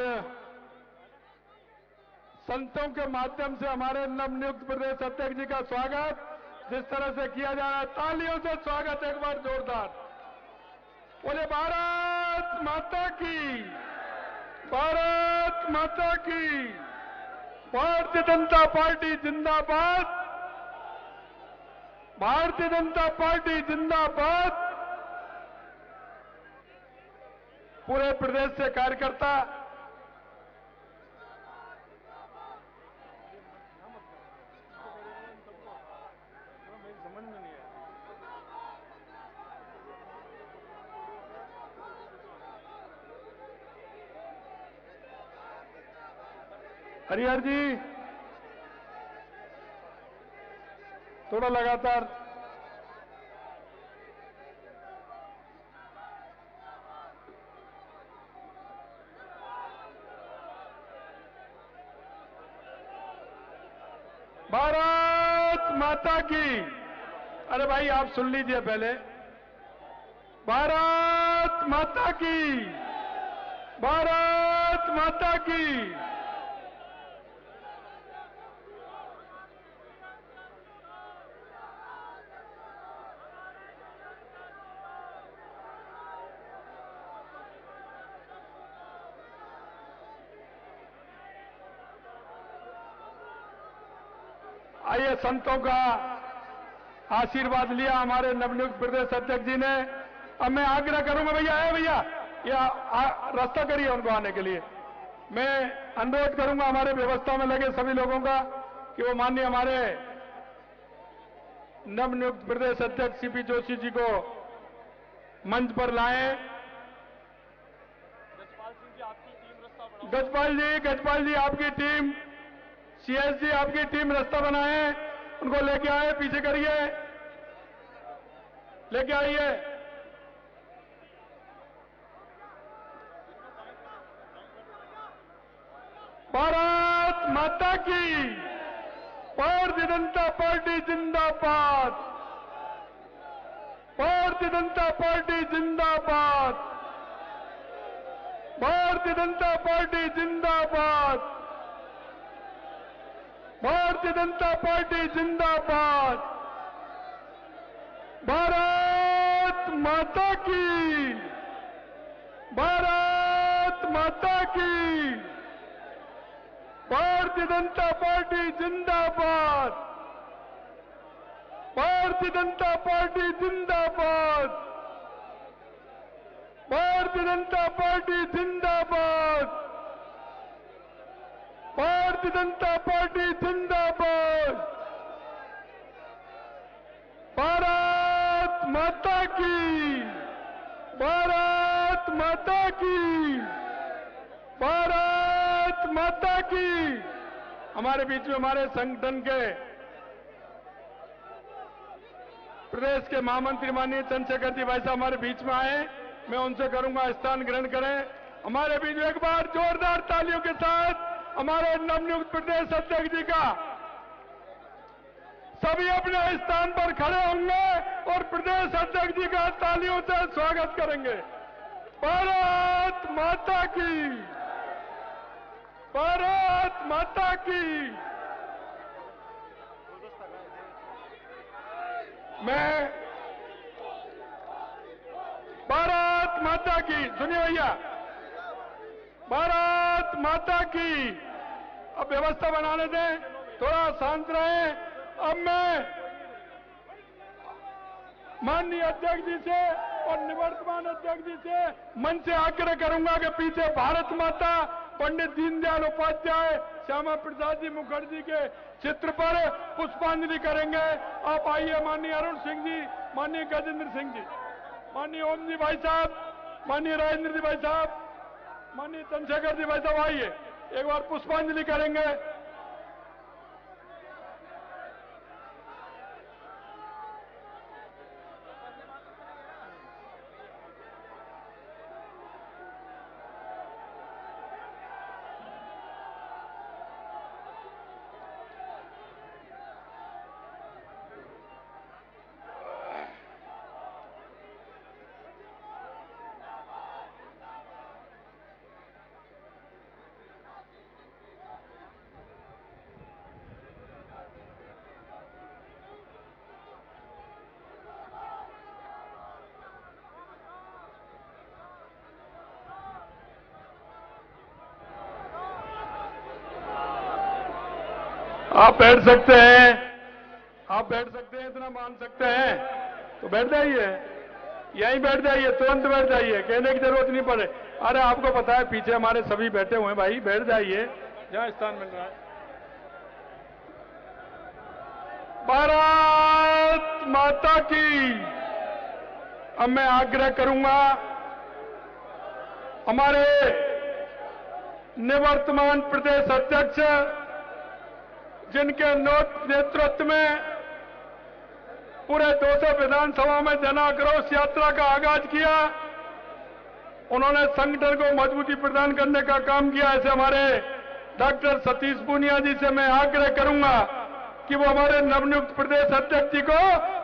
[SPEAKER 2] संतों के माध्यम से हमारे नवनियुक्त प्रदेश अध्यक्ष जी का स्वागत जिस तरह से किया जा रहा है, तालियों से स्वागत एक बार जोरदार। बोले भारत माता की, भारत माता की, भारतीय जनता पार्टी जिंदाबाद, भारतीय जनता पार्टी जिंदाबाद। पूरे प्रदेश से कार्यकर्ता हरिहर जी थोड़ा लगातार भारत माता की। अरे भाई आप सुन लीजिए पहले। भारत माता की, भारत माता की। आइए, संतों का आशीर्वाद लिया हमारे नवनियुक्त प्रदेश अध्यक्ष जी ने। अब मैं आग्रह करूंगा, भैया रास्ता करिए उनको आने के लिए। मैं अनुरोध करूंगा हमारे व्यवस्था में लगे सभी लोगों का कि वो माननीय हमारे नवनियुक्त प्रदेश अध्यक्ष सीपी जोशी जी को मंच पर लाएं। गजपाल जी आपकी टीम, सीएस जी आपकी टीम रास्ता बनाए, उनको लेके आए, पीछे करिए, लेके आइए। भारत माता की, भारतीय जनता पार्टी जिंदाबाद, भारतीय जनता पार्टी जिंदाबाद, भारतीय जनता पार्टी जिंदाबाद, भारतीय जनता पार्टी जिंदाबाद। भारत माता की, भारत माता की, भारतीय जनता पार्टी जिंदाबाद, भारतीय जनता पार्टी जिंदाबाद, भारतीय जनता पार्टी जिंदाबाद, भारतीय जनता पार्टी जिंदाबाद। भारत माता की, भारत माता की, भारत माता की। हमारे बीच में हमारे संगठन के प्रदेश के महामंत्री माननीय चंद्रशेखर जी भाई साहब हमारे बीच में आए। मैं उनसे करूंगा स्थान ग्रहण करें। हमारे बीच में एक बार जोरदार तालियों के साथ हमारे नवनियुक्त प्रदेश अध्यक्ष जी का सभी अपने स्थान पर खड़े होंगे और प्रदेश अध्यक्ष जी का तालियों से स्वागत करेंगे। भारत माता की, भारत माता की। मैं भारत माता की, सुनिए भैया, भारत माता की। अब व्यवस्था बनाने दें, थोड़ा शांत रहें। अब मैं माननीय अध्यक्ष जी से और निवर्तमान अध्यक्ष जी से मन से आग्रह करूंगा कि पीछे भारत माता, पंडित दीनदयाल उपाध्याय, श्यामा प्रसाद जी मुखर्जी के चित्र पर पुष्पांजलि करेंगे। आप आइए, माननीय अरुण सिंह जी, माननीय गजेंद्र सिंह जी, माननीय ओम जी भाई साहब, माननीय राजेंद्र जी भाई साहब, माननीय चंद्रशेखर जी भाई साहब, आइए एक बार पुष्पांजलि करेंगे। आप बैठ सकते हैं, आप बैठ सकते हैं, इतना मान सकते हैं तो बैठ जाइए, यहीं बैठ जाइए, तुरंत बैठ जाइए, कहने की जरूरत नहीं पड़े। अरे आपको पता है पीछे हमारे सभी बैठे हुए हैं भाई, बैठ जाइए जहां स्थान मिल रहा है। भारत माता की। अब मैं आग्रह करूंगा हमारे निवर्तमान प्रदेश अध्यक्ष जिनके नेतृत्व में पूरे 200 विधानसभा में जन आक्रोश यात्रा का आगाज किया, उन्होंने संगठन को मजबूती प्रदान करने का काम किया। ऐसे हमारे डॉक्टर सतीश पूनिया जी से मैं आग्रह करूंगा कि वो हमारे नवनियुक्त प्रदेश अध्यक्ष जी को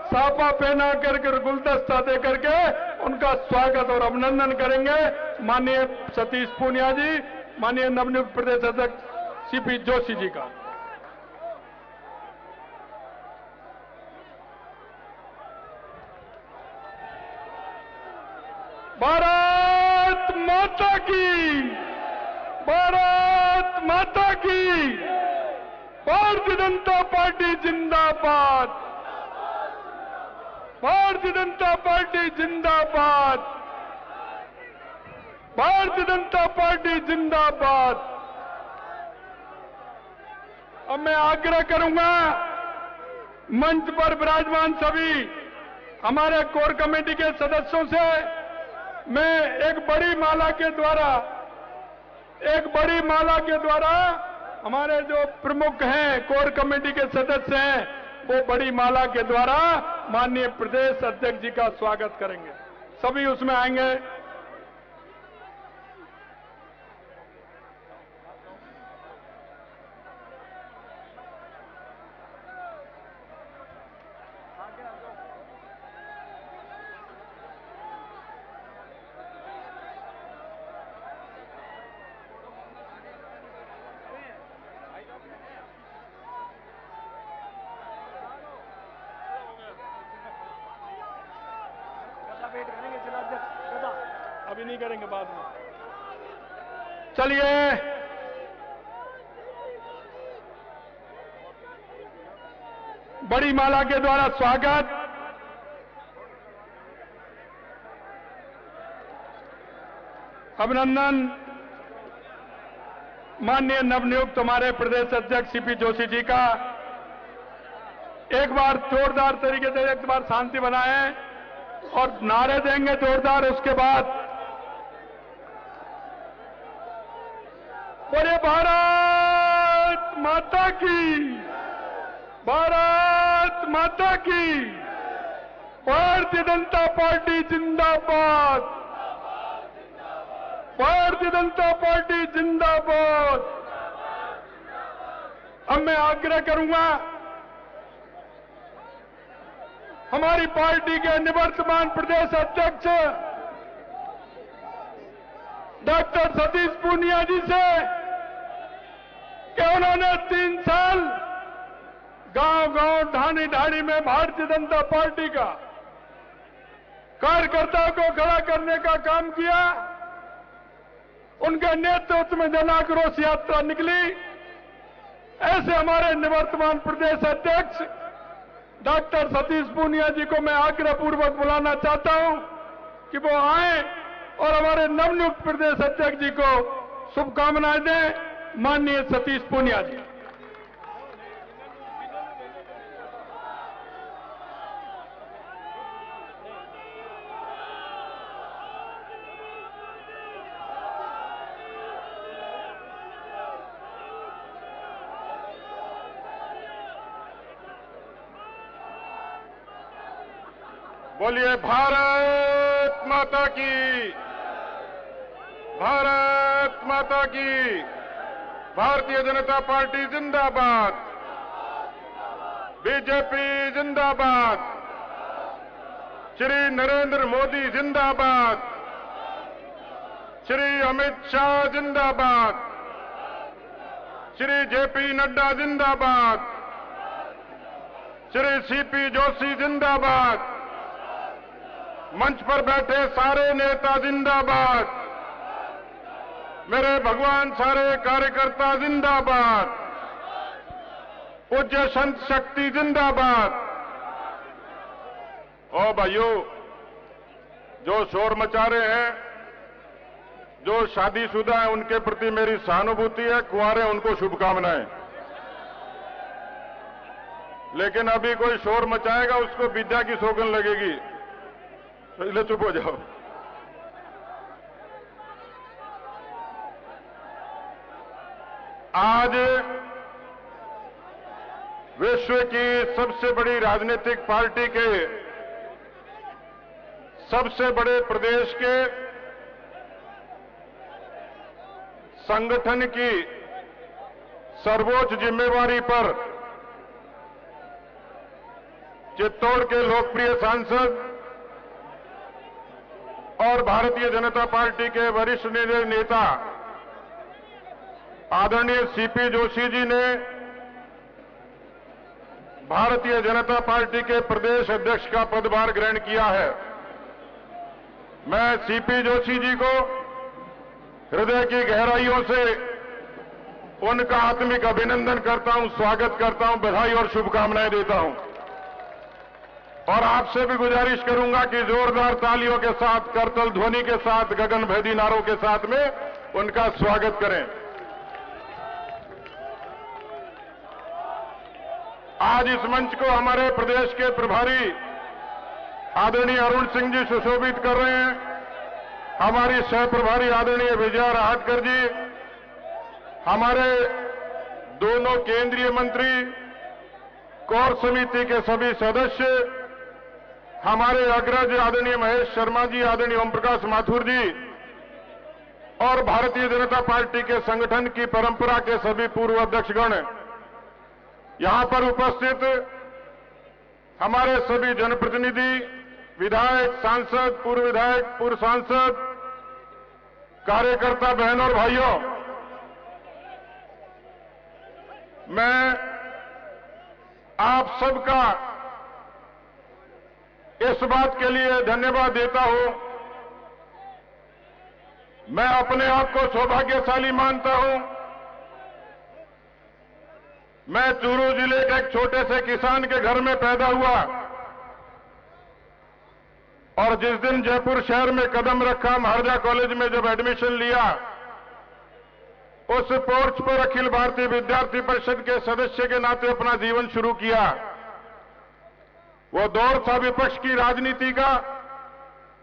[SPEAKER 2] साफा पहना करके गुलदस्ता दे करके उनका स्वागत और अभिनंदन करेंगे। माननीय सतीश पूनिया जी, माननीय नवनियुक्त प्रदेश अध्यक्ष सीपी जोशी जी का। भारत माता की, भारत माता की, भारतीय जनता पार्टी जिंदाबाद, भारतीय जनता पार्टी जिंदाबाद, भारतीय जनता पार्टी जिंदाबाद। अब मैं आग्रह करूंगा मंच पर विराजमान सभी हमारे कोर कमेटी के सदस्यों से मैं एक बड़ी माला के द्वारा हमारे जो प्रमुख हैं कोर कमेटी के सदस्य हैं वो बड़ी माला के द्वारा माननीय प्रदेश अध्यक्ष जी का स्वागत करेंगे। सभी उसमें आएंगे। अभी नहीं करेंगे, बाद में। चलिए बड़ी माला के द्वारा स्वागत। अभिनंदन माननीय नवनियुक्त हमारे प्रदेश अध्यक्ष सीपी जोशी जी का। एक बार जोरदार तरीके से एक बार शांति बनाएं और नारे देंगे जोरदार। उसके बाद बोले भारत माता की, भारत माता की, भारतीय जनता पार्टी जिंदाबाद, भारतीय जनता पार्टी जिंदाबाद। अब मैं आग्रह करूंगा हमारी पार्टी के निवर्तमान प्रदेश अध्यक्ष डॉक्टर सतीश पूनिया जी से कि उन्होंने 3 साल गांव-गांव, ढाणी-ढाणी में भारतीय जनता पार्टी का कार्यकर्ताओं को खड़ा करने का काम किया। उनके नेतृत्व में जन आक्रोश यात्रा निकली। ऐसे हमारे निवर्तमान प्रदेश अध्यक्ष डॉक्टर सतीश पूनिया जी को मैं आग्रह पूर्वक बुलाना चाहता हूं कि वो आए और हमारे नवनियुक्त प्रदेश अध्यक्ष जी को शुभकामनाएं दें। माननीय सतीश पूनिया जी।
[SPEAKER 4] बोलिए भारत माता की, भारत माता की। भारतीय जनता पार्टी जिंदाबाद, बीजेपी जिंदाबाद, श्री नरेंद्र मोदी जिंदाबाद, श्री अमित शाह जिंदाबाद, श्री जेपी नड्डा जिंदाबाद, श्री सीपी जोशी जिंदाबाद, मंच पर बैठे सारे नेता जिंदाबाद, मेरे भगवान सारे कार्यकर्ता जिंदाबाद। पूज्य संत शक्ति जिंदाबाद। ओ भाइयों, जो शोर मचा रहे हैं, जो शादीशुदा है उनके प्रति मेरी सहानुभूति है, कुंवारे उनको शुभकामनाएं। लेकिन अभी कोई शोर मचाएगा उसको विद्या की सौगंध लगेगी, तो इसलिए चुप हो जाओ। आज विश्व की सबसे बड़ी राजनीतिक पार्टी के सबसे बड़े प्रदेश के संगठन की सर्वोच्च जिम्मेवारी पर चित्तौड़ के लोकप्रिय सांसद और भारतीय जनता पार्टी के वरिष्ठ नेता आदरणीय सीपी जोशी जी ने भारतीय जनता पार्टी के प्रदेश अध्यक्ष का पदभार ग्रहण किया है। मैं सीपी जोशी जी को हृदय की गहराइयों से उनका आत्मिक अभिनंदन करता हूं, स्वागत करता हूं, बधाई और शुभकामनाएं देता हूं। और आपसे भी गुजारिश करूंगा कि जोरदार तालियों के साथ, करतल ध्वनि के साथ, गगनभेदी नारों के साथ में उनका स्वागत करें। आज इस मंच को हमारे प्रदेश के प्रभारी आदरणीय अरुण सिंह जी सुशोभित कर रहे हैं। हमारी सह प्रभारी आदरणीय विजया राहटकर जी, हमारे दोनों केंद्रीय मंत्री, कोर समिति के सभी सदस्य, हमारे अग्रज आदरणीय महेश शर्मा जी, आदरणीय ओम प्रकाश माथुर जी और भारतीय जनता पार्टी के संगठन की परंपरा के सभी पूर्व अध्यक्षगण, यहां पर उपस्थित हमारे सभी जनप्रतिनिधि, विधायक, सांसद, पूर्व विधायक, पूर्व सांसद, कार्यकर्ता बहनों और भाइयों, मैं आप सबका इस बात के लिए धन्यवाद देता हूं। मैं अपने आप को सौभाग्यशाली मानता हूं। मैं चूरू जिले के एक छोटे से किसान के घर में पैदा हुआ और जिस दिन जयपुर शहर में कदम रखा, महाराजा कॉलेज में जब एडमिशन लिया, उस पोर्च पर अखिल भारतीय विद्यार्थी परिषद के सदस्य के नाते अपना जीवन शुरू किया। वो दौर था विपक्ष की राजनीति का,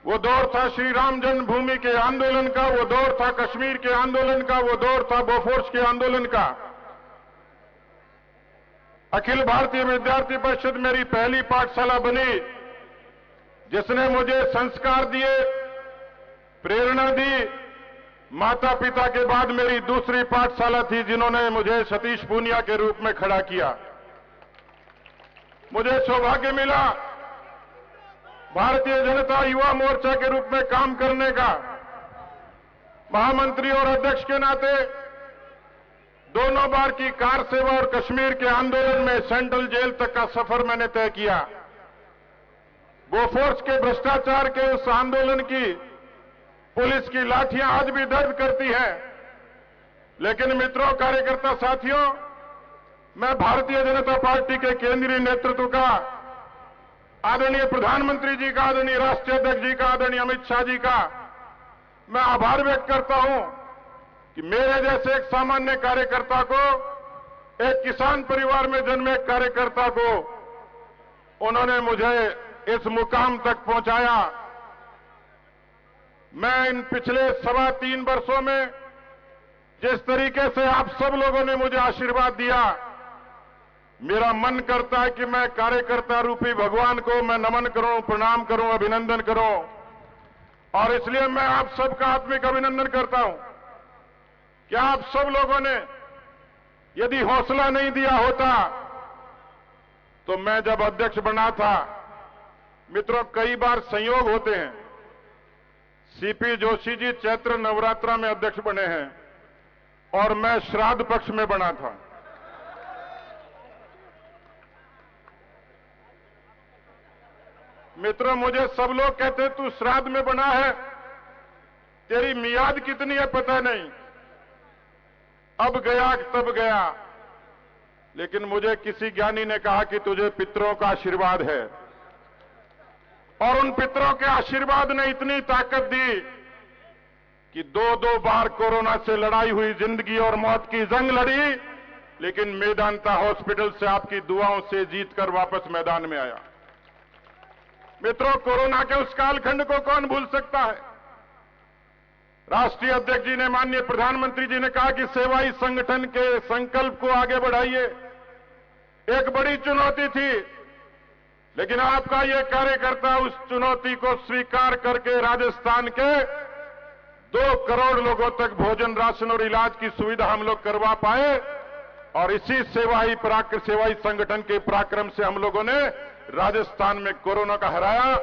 [SPEAKER 4] वो दौर था श्री राम जन्मभूमि के आंदोलन का, वो दौर था कश्मीर के आंदोलन का, वो दौर था बोफोर्स के आंदोलन का। अखिल भारतीय विद्यार्थी परिषद मेरी पहली पाठशाला बनी, जिसने मुझे संस्कार दिए, प्रेरणा दी। माता पिता के बाद मेरी दूसरी पाठशाला थी, जिन्होंने मुझे सतीश पूनिया के रूप में खड़ा किया। मुझे सौभाग्य मिला भारतीय जनता युवा मोर्चा के रूप में काम करने का। महामंत्री और अध्यक्ष के नाते दोनों बार की कार सेवा और कश्मीर के आंदोलन में सेंट्रल जेल तक का सफर मैंने तय किया। बोफोर्स के भ्रष्टाचार के उस आंदोलन की पुलिस की लाठियां आज भी दर्द करती हैं। लेकिन मित्रों, कार्यकर्ता साथियों, मैं भारतीय जनता पार्टी के केंद्रीय नेतृत्व का, आदरणीय प्रधानमंत्री जी का, आदरणीय राष्ट्रीय अध्यक्ष जी का, आदरणीय अमित शाह जी का मैं आभार व्यक्त करता हूं कि मेरे जैसे एक सामान्य कार्यकर्ता को, एक किसान परिवार में जन्मे एक कार्यकर्ता को उन्होंने मुझे इस मुकाम तक पहुंचाया। मैं इन पिछले 3.25 वर्षों में जिस तरीके से आप सब लोगों ने मुझे आशीर्वाद दिया, मेरा मन करता है कि मैं कार्यकर्ता रूपी भगवान को मैं नमन करूं, प्रणाम करूं, अभिनंदन करूं। और इसलिए मैं आप सबका आत्मिक अभिनंदन करता हूं कि आप सब लोगों ने यदि हौसला नहीं दिया होता तो मैं जब अध्यक्ष बना था, मित्रों, कई बार संयोग होते हैं। सीपी जोशी जी चैत्र नवरात्रा में अध्यक्ष बने हैं और मैं श्राद्ध पक्ष में बना था। मित्रों, मुझे सब लोग कहते तू श्राद्ध में बना है, तेरी मियाद कितनी है पता नहीं, अब गया तब गया। लेकिन मुझे किसी ज्ञानी ने कहा कि तुझे पितरों का आशीर्वाद है, और उन पितरों के आशीर्वाद ने इतनी ताकत दी कि दो बार कोरोना से लड़ाई हुई, जिंदगी और मौत की जंग लड़ी, लेकिन मेदांता हॉस्पिटल से आपकी दुआओं से जीतकर वापस मैदान में आया। मित्रों, कोरोना के उस कालखंड को कौन भूल सकता है। राष्ट्रीय अध्यक्ष जी ने, माननीय प्रधानमंत्री जी ने कहा कि सेवा ही संगठन के संकल्प को आगे बढ़ाइए। एक बड़ी चुनौती थी, लेकिन आपका ये कार्यकर्ता उस चुनौती को स्वीकार करके राजस्थान के 2 करोड़ लोगों तक भोजन, राशन और इलाज की सुविधा हम लोग करवा पाए, और इसी सेवाई संगठन के पराक्रम से हम लोगों ने राजस्थान में कोरोना का हराया।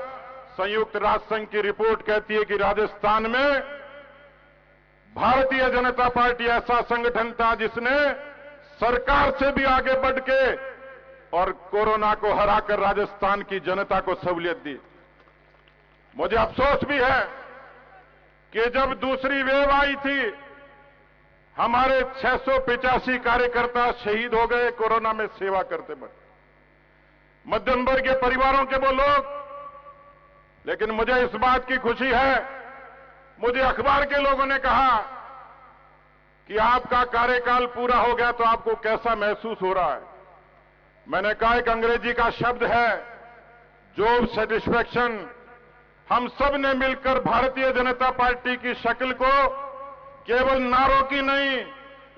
[SPEAKER 4] संयुक्त राष्ट्र संघ की रिपोर्ट कहती है कि राजस्थान में भारतीय जनता पार्टी ऐसा संगठन था जिसने सरकार से भी आगे बढ़ के और कोरोना को हराकर राजस्थान की जनता को सहूलियत दी। मुझे अफसोस भी है कि जब दूसरी वेव आई थी, हमारे 685 कार्यकर्ता शहीद हो गए कोरोना में सेवा करते वक्त, मध्यम वर्गीय परिवारों के वो लोग। लेकिन मुझे इस बात की खुशी है, मुझे अखबार के लोगों ने कहा कि आपका कार्यकाल पूरा हो गया तो आपको कैसा महसूस हो रहा है। मैंने कहा, एक अंग्रेजी का शब्द है जॉब सेटिस्फैक्शन। हम सब ने मिलकर भारतीय जनता पार्टी की शक्ल को केवल नारों की नहीं,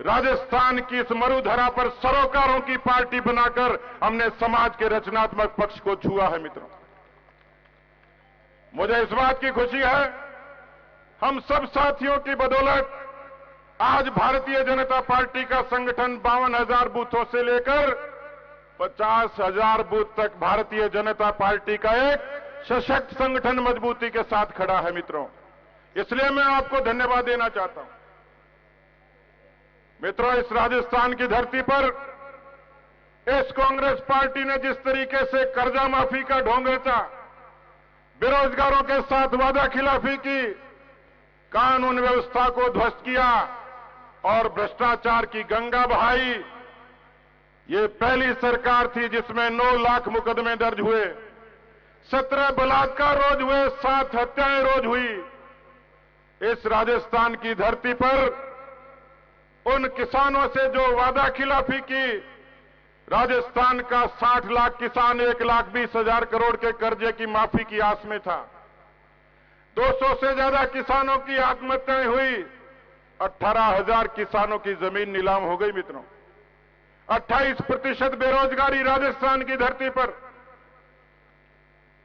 [SPEAKER 4] राजस्थान की इस मरुधरा पर सरोकारों की पार्टी बनाकर हमने समाज के रचनात्मक पक्ष को छुआ है। मित्रों, मुझे इस बात की खुशी है, हम सब साथियों की बदौलत आज भारतीय जनता पार्टी का संगठन 52,000 बूथों से लेकर 50,000 बूथ तक भारतीय जनता पार्टी का एक सशक्त संगठन मजबूती के साथ खड़ा है। मित्रों, इसलिए मैं आपको धन्यवाद देना चाहता हूं। मित्रों, इस राजस्थान की धरती पर इस कांग्रेस पार्टी ने जिस तरीके से कर्जा माफी का ढोंग रचा, बेरोजगारों के साथ वादा खिलाफी की, कानून व्यवस्था को ध्वस्त किया और भ्रष्टाचार की गंगा बहाई, ये पहली सरकार थी जिसमें 9 लाख मुकदमे दर्ज हुए, 17 बलात्कार रोज हुए, 7 हत्याएं रोज हुई। इस राजस्थान की धरती पर उन किसानों से जो वादा खिलाफी की, राजस्थान का 60 लाख किसान 1,20,000 करोड़ के कर्जे की माफी की आस में था। 200 से ज्यादा किसानों की आत्महत्याएं हुई, 18,000 किसानों की जमीन नीलाम हो गई। मित्रों, 28% बेरोजगारी राजस्थान की धरती पर,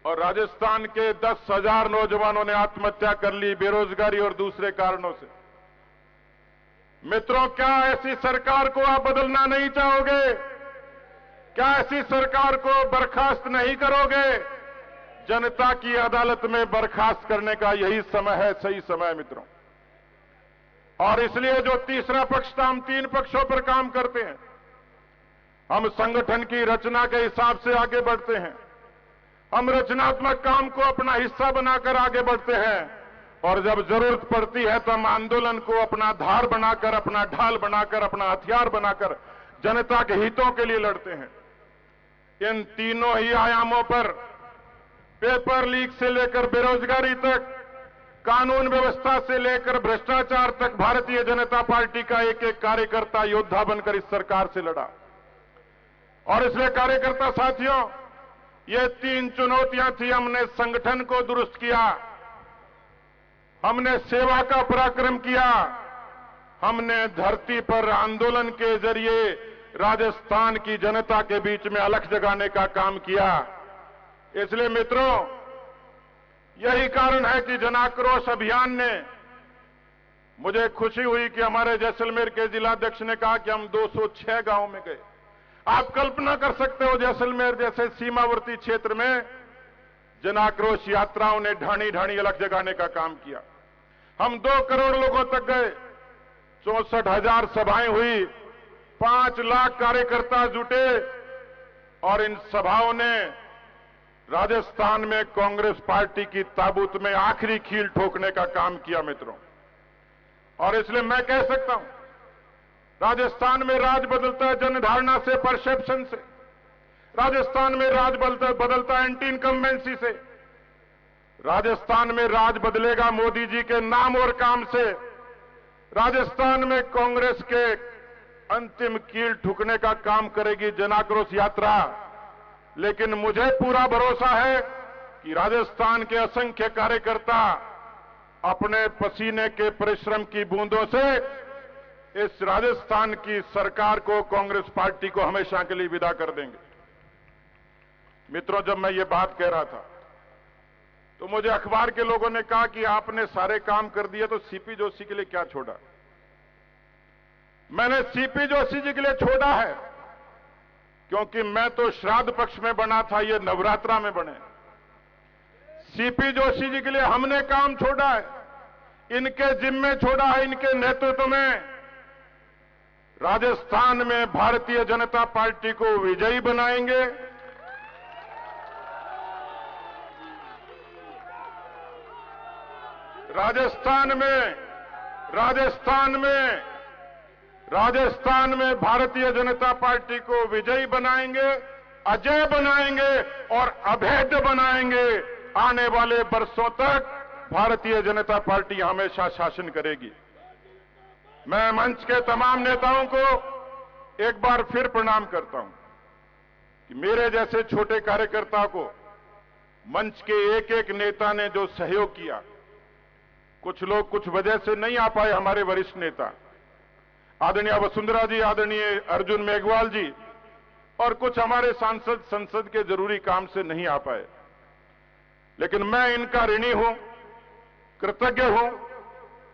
[SPEAKER 4] और राजस्थान के 10,000 नौजवानों ने आत्महत्या कर ली बेरोजगारी और दूसरे कारणों से। मित्रों, क्या ऐसी सरकार को आप बदलना नहीं चाहोगे? क्या ऐसी सरकार को बर्खास्त नहीं करोगे? जनता की अदालत में बर्खास्त करने का यही समय है, सही समय है। मित्रों, और इसलिए जो तीसरा पक्ष था, हम 3 पक्षों पर काम करते हैं। हम संगठन की रचना के हिसाब से आगे बढ़ते हैं, हम रचनात्मक काम को अपना हिस्सा बनाकर आगे बढ़ते हैं, और जब जरूरत पड़ती है तो हम आंदोलन को अपना धार बनाकर, अपना ढाल बनाकर, अपना हथियार बनाकर जनता के हितों के लिए लड़ते हैं। इन तीनों ही आयामों पर, पेपर लीक से लेकर बेरोजगारी तक, कानून व्यवस्था से लेकर भ्रष्टाचार तक, भारतीय जनता पार्टी का एक एक कार्यकर्ता योद्धा बनकर इस सरकार से लड़ा। और इसलिए कार्यकर्ता साथियों, ये 3 चुनौतियां थी। हमने संगठन को दुरुस्त किया, हमने सेवा का पराक्रम किया, हमने धरती पर आंदोलन के जरिए राजस्थान की जनता के बीच में अलख जगाने का काम किया। इसलिए मित्रों, यही कारण है कि जनाक्रोश अभियान ने, मुझे खुशी हुई कि हमारे जैसलमेर के जिलाध्यक्ष ने कहा कि हम 206 गांव में गए। आप कल्पना कर सकते हो, जैसलमेर जैसे सीमावर्ती क्षेत्र में जनाक्रोश यात्राओं ने ढाणी ढाणी अलख जगाने का काम किया। हम 2 करोड़ लोगों तक गए, 64,000 सभाएं हुई, 5 लाख कार्यकर्ता जुटे, और इन सभाओं ने राजस्थान में कांग्रेस पार्टी की ताबूत में आखिरी कील ठोकने का काम किया। मित्रों, और इसलिए मैं कह सकता हूं, राजस्थान में राज बदलता है जनधारणा से, परसेप्शन से। राजस्थान में राज बदलता है एंटी इनकम्बेंसी से। राजस्थान में राज बदलेगा मोदी जी के नाम और काम से। राजस्थान में कांग्रेस के अंतिम कील ठुकने का काम करेगी जनाक्रोश यात्रा। लेकिन मुझे पूरा भरोसा है कि राजस्थान के असंख्य कार्यकर्ता अपने पसीने के परिश्रम की बूंदों से इस राजस्थान की सरकार को, कांग्रेस पार्टी को हमेशा के लिए विदा कर देंगे। मित्रों, जब मैं ये बात कह रहा था तो मुझे अखबार के लोगों ने कहा कि आपने सारे काम कर दिए तो सीपी जोशी के लिए क्या छोड़ा। मैंने सीपी जोशी जी के लिए छोड़ा है क्योंकि मैं तो श्राद्ध पक्ष में बना था, ये नवरात्रा में बने। सीपी जोशी जी के लिए हमने काम छोड़ा है, इनके जिम्मे छोड़ा है, इनके नेतृत्व में राजस्थान में भारतीय जनता पार्टी को विजयी बनाएंगे। राजस्थान में भारतीय जनता पार्टी को विजयी बनाएंगे, अजय बनाएंगे और अभेद्य बनाएंगे। आने वाले वर्षों तक भारतीय जनता पार्टी हमेशा शासन करेगी। मैं मंच के तमाम नेताओं को एक बार फिर प्रणाम करता हूं कि मेरे जैसे छोटे कार्यकर्ता को मंच के एक एक नेता ने जो सहयोग किया। कुछ लोग कुछ वजह से नहीं आ पाए, हमारे वरिष्ठ नेता आदरणीय वसुंधरा जी, आदरणीय अर्जुन मेघवाल जी, और कुछ हमारे सांसद संसद के जरूरी काम से नहीं आ पाए। लेकिन मैं इनका ऋणी हूं, कृतज्ञ हूं।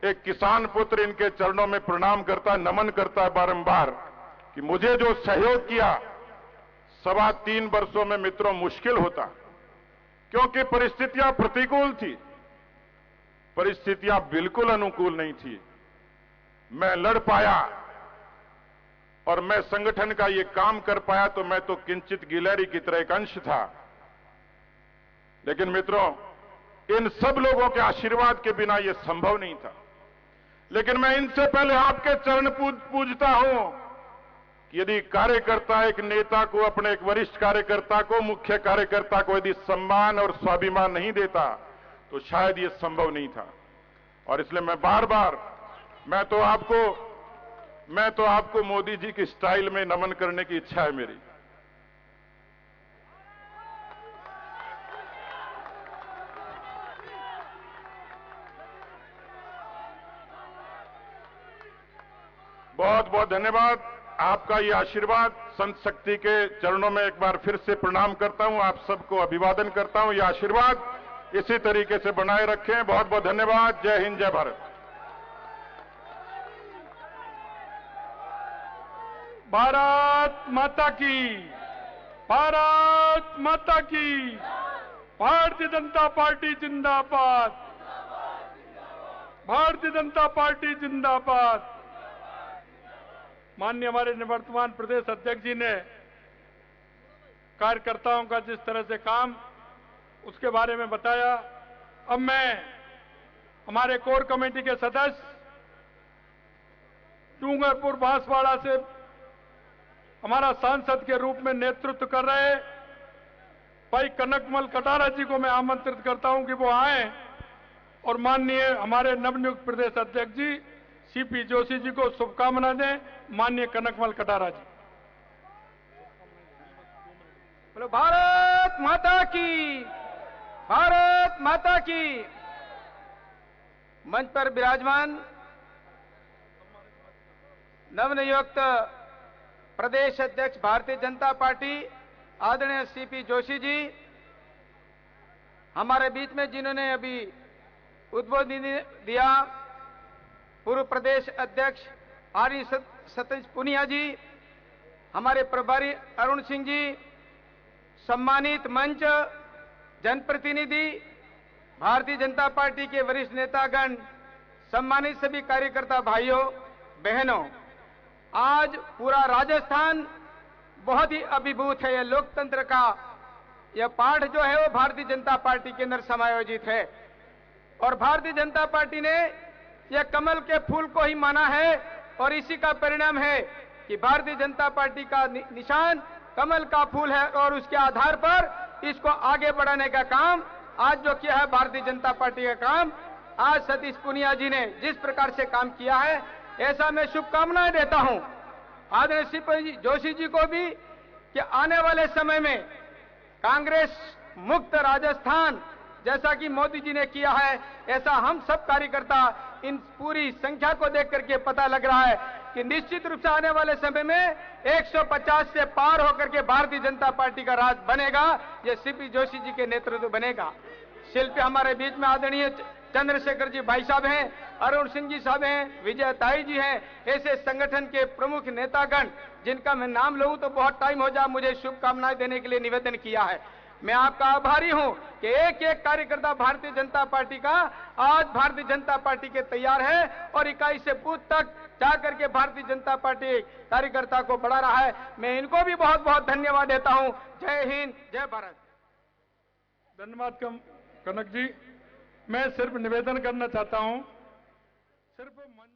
[SPEAKER 4] एक किसान पुत्र इनके चरणों में प्रणाम करता, नमन करता है बारंबार कि मुझे जो सहयोग किया 3.25 वर्षों में मित्रों मुश्किल होता, क्योंकि परिस्थितियां प्रतिकूल थी, परिस्थितियां बिल्कुल अनुकूल नहीं थी। मैं लड़ पाया और मैं संगठन का ये काम कर पाया, तो मैं तो किंचित गिलहरी की तरह एक अंश था। लेकिन मित्रों, इन सब लोगों के आशीर्वाद के बिना यह संभव नहीं था। लेकिन मैं इनसे पहले आपके चरण पूजता हूं कि यदि कार्यकर्ता एक नेता को, अपने एक वरिष्ठ कार्यकर्ता को, मुख्य कार्यकर्ता को यदि सम्मान और स्वाभिमान नहीं देता तो शायद यह संभव नहीं था। और इसलिए मैं बार बार मैं तो आपको मोदी जी की स्टाइल में नमन करने की इच्छा है मेरी। बहुत बहुत धन्यवाद आपका ये आशीर्वाद। संत शक्ति के चरणों में एक बार फिर से प्रणाम करता हूं, आप सबको अभिवादन करता हूं। ये आशीर्वाद इसी तरीके से बनाए रखें। बहुत बहुत धन्यवाद। जय हिंद, जय भारत।
[SPEAKER 2] भारत माता की, भारत माता की। भारतीय जनता पार्टी जिंदाबाद, भारतीय जनता पार्टी जिंदाबाद। माननीय हमारे निवर्तमान प्रदेश अध्यक्ष जी ने कार्यकर्ताओं का जिस तरह से काम, उसके बारे में बताया। अब मैं हमारे कोर कमेटी के सदस्य डूंगरपुर बांसवाड़ा से हमारा सांसद के रूप में नेतृत्व कर रहे भाई कनकमल कटारा जी को मैं आमंत्रित करता हूं कि वो आए और माननीय हमारे नवनियुक्त प्रदेश अध्यक्ष जी सीपी जोशी जी को शुभकामनाएं दें। माननीय कनकमल कटारा जी।
[SPEAKER 5] बोलो भारत माता की, भारत माता की। मंच पर विराजमान नवनियुक्त प्रदेश अध्यक्ष भारतीय जनता पार्टी आदरणीय सीपी जोशी जी हमारे बीच में, जिन्होंने अभी उद्बोधन दिया, पूर्व प्रदेश अध्यक्ष आर्य सतीश पुनिया जी, हमारे प्रभारी अरुण सिंह जी, सम्मानित मंच, जनप्रतिनिधि, भारतीय जनता पार्टी के वरिष्ठ नेतागण, सम्मानित सभी कार्यकर्ता भाइयों बहनों, आज पूरा राजस्थान बहुत ही अभिभूत है। यह लोकतंत्र का यह पाठ जो है वो भारतीय जनता पार्टी के अंदर समायोजित है और भारतीय जनता पार्टी ने यह कमल के फूल को ही माना है और इसी का परिणाम है कि भारतीय जनता पार्टी का निशान कमल का फूल है और उसके आधार पर इसको आगे बढ़ाने का काम आज जो किया है भारतीय जनता पार्टी का काम, आज सतीश पूनिया जी ने जिस प्रकार से काम किया है, ऐसा मैं शुभकामनाएं देता हूं आदरणीय सीपी जोशी जी को भी कि आने वाले समय में कांग्रेस मुक्त राजस्थान जैसा कि मोदी जी ने किया है, ऐसा हम सब कार्यकर्ता इन पूरी संख्या को देख करके पता लग रहा है कि निश्चित रूप से आने वाले समय में 150 से पार होकर के भारतीय जनता पार्टी का राज बनेगा। ये सीपी जोशी जी के नेतृत्व बनेगा। शिल्पी हमारे बीच में आदरणीय चंद्रशेखर जी भाई साहब हैं, अरुण सिंह जी साहब हैं, विजय ताई जी हैं, ऐसे संगठन के प्रमुख नेतागण जिनका मैं नाम लूं तो बहुत टाइम हो जाए, मुझे शुभकामनाएं देने के लिए निवेदन किया है। मैं आपका आभारी हूं कि एक एक कार्यकर्ता भारतीय जनता पार्टी का आज भारतीय जनता पार्टी के तैयार है और इकाई से बूथ तक जाकर के भारतीय जनता पार्टी कार्यकर्ता को बढ़ा रहा है। मैं इनको भी बहुत बहुत धन्यवाद देता हूं। जय हिंद, जय भारत।
[SPEAKER 2] धन्यवाद कनक जी। मैं सिर्फ निवेदन करना चाहता हूं, सिर्फ मंच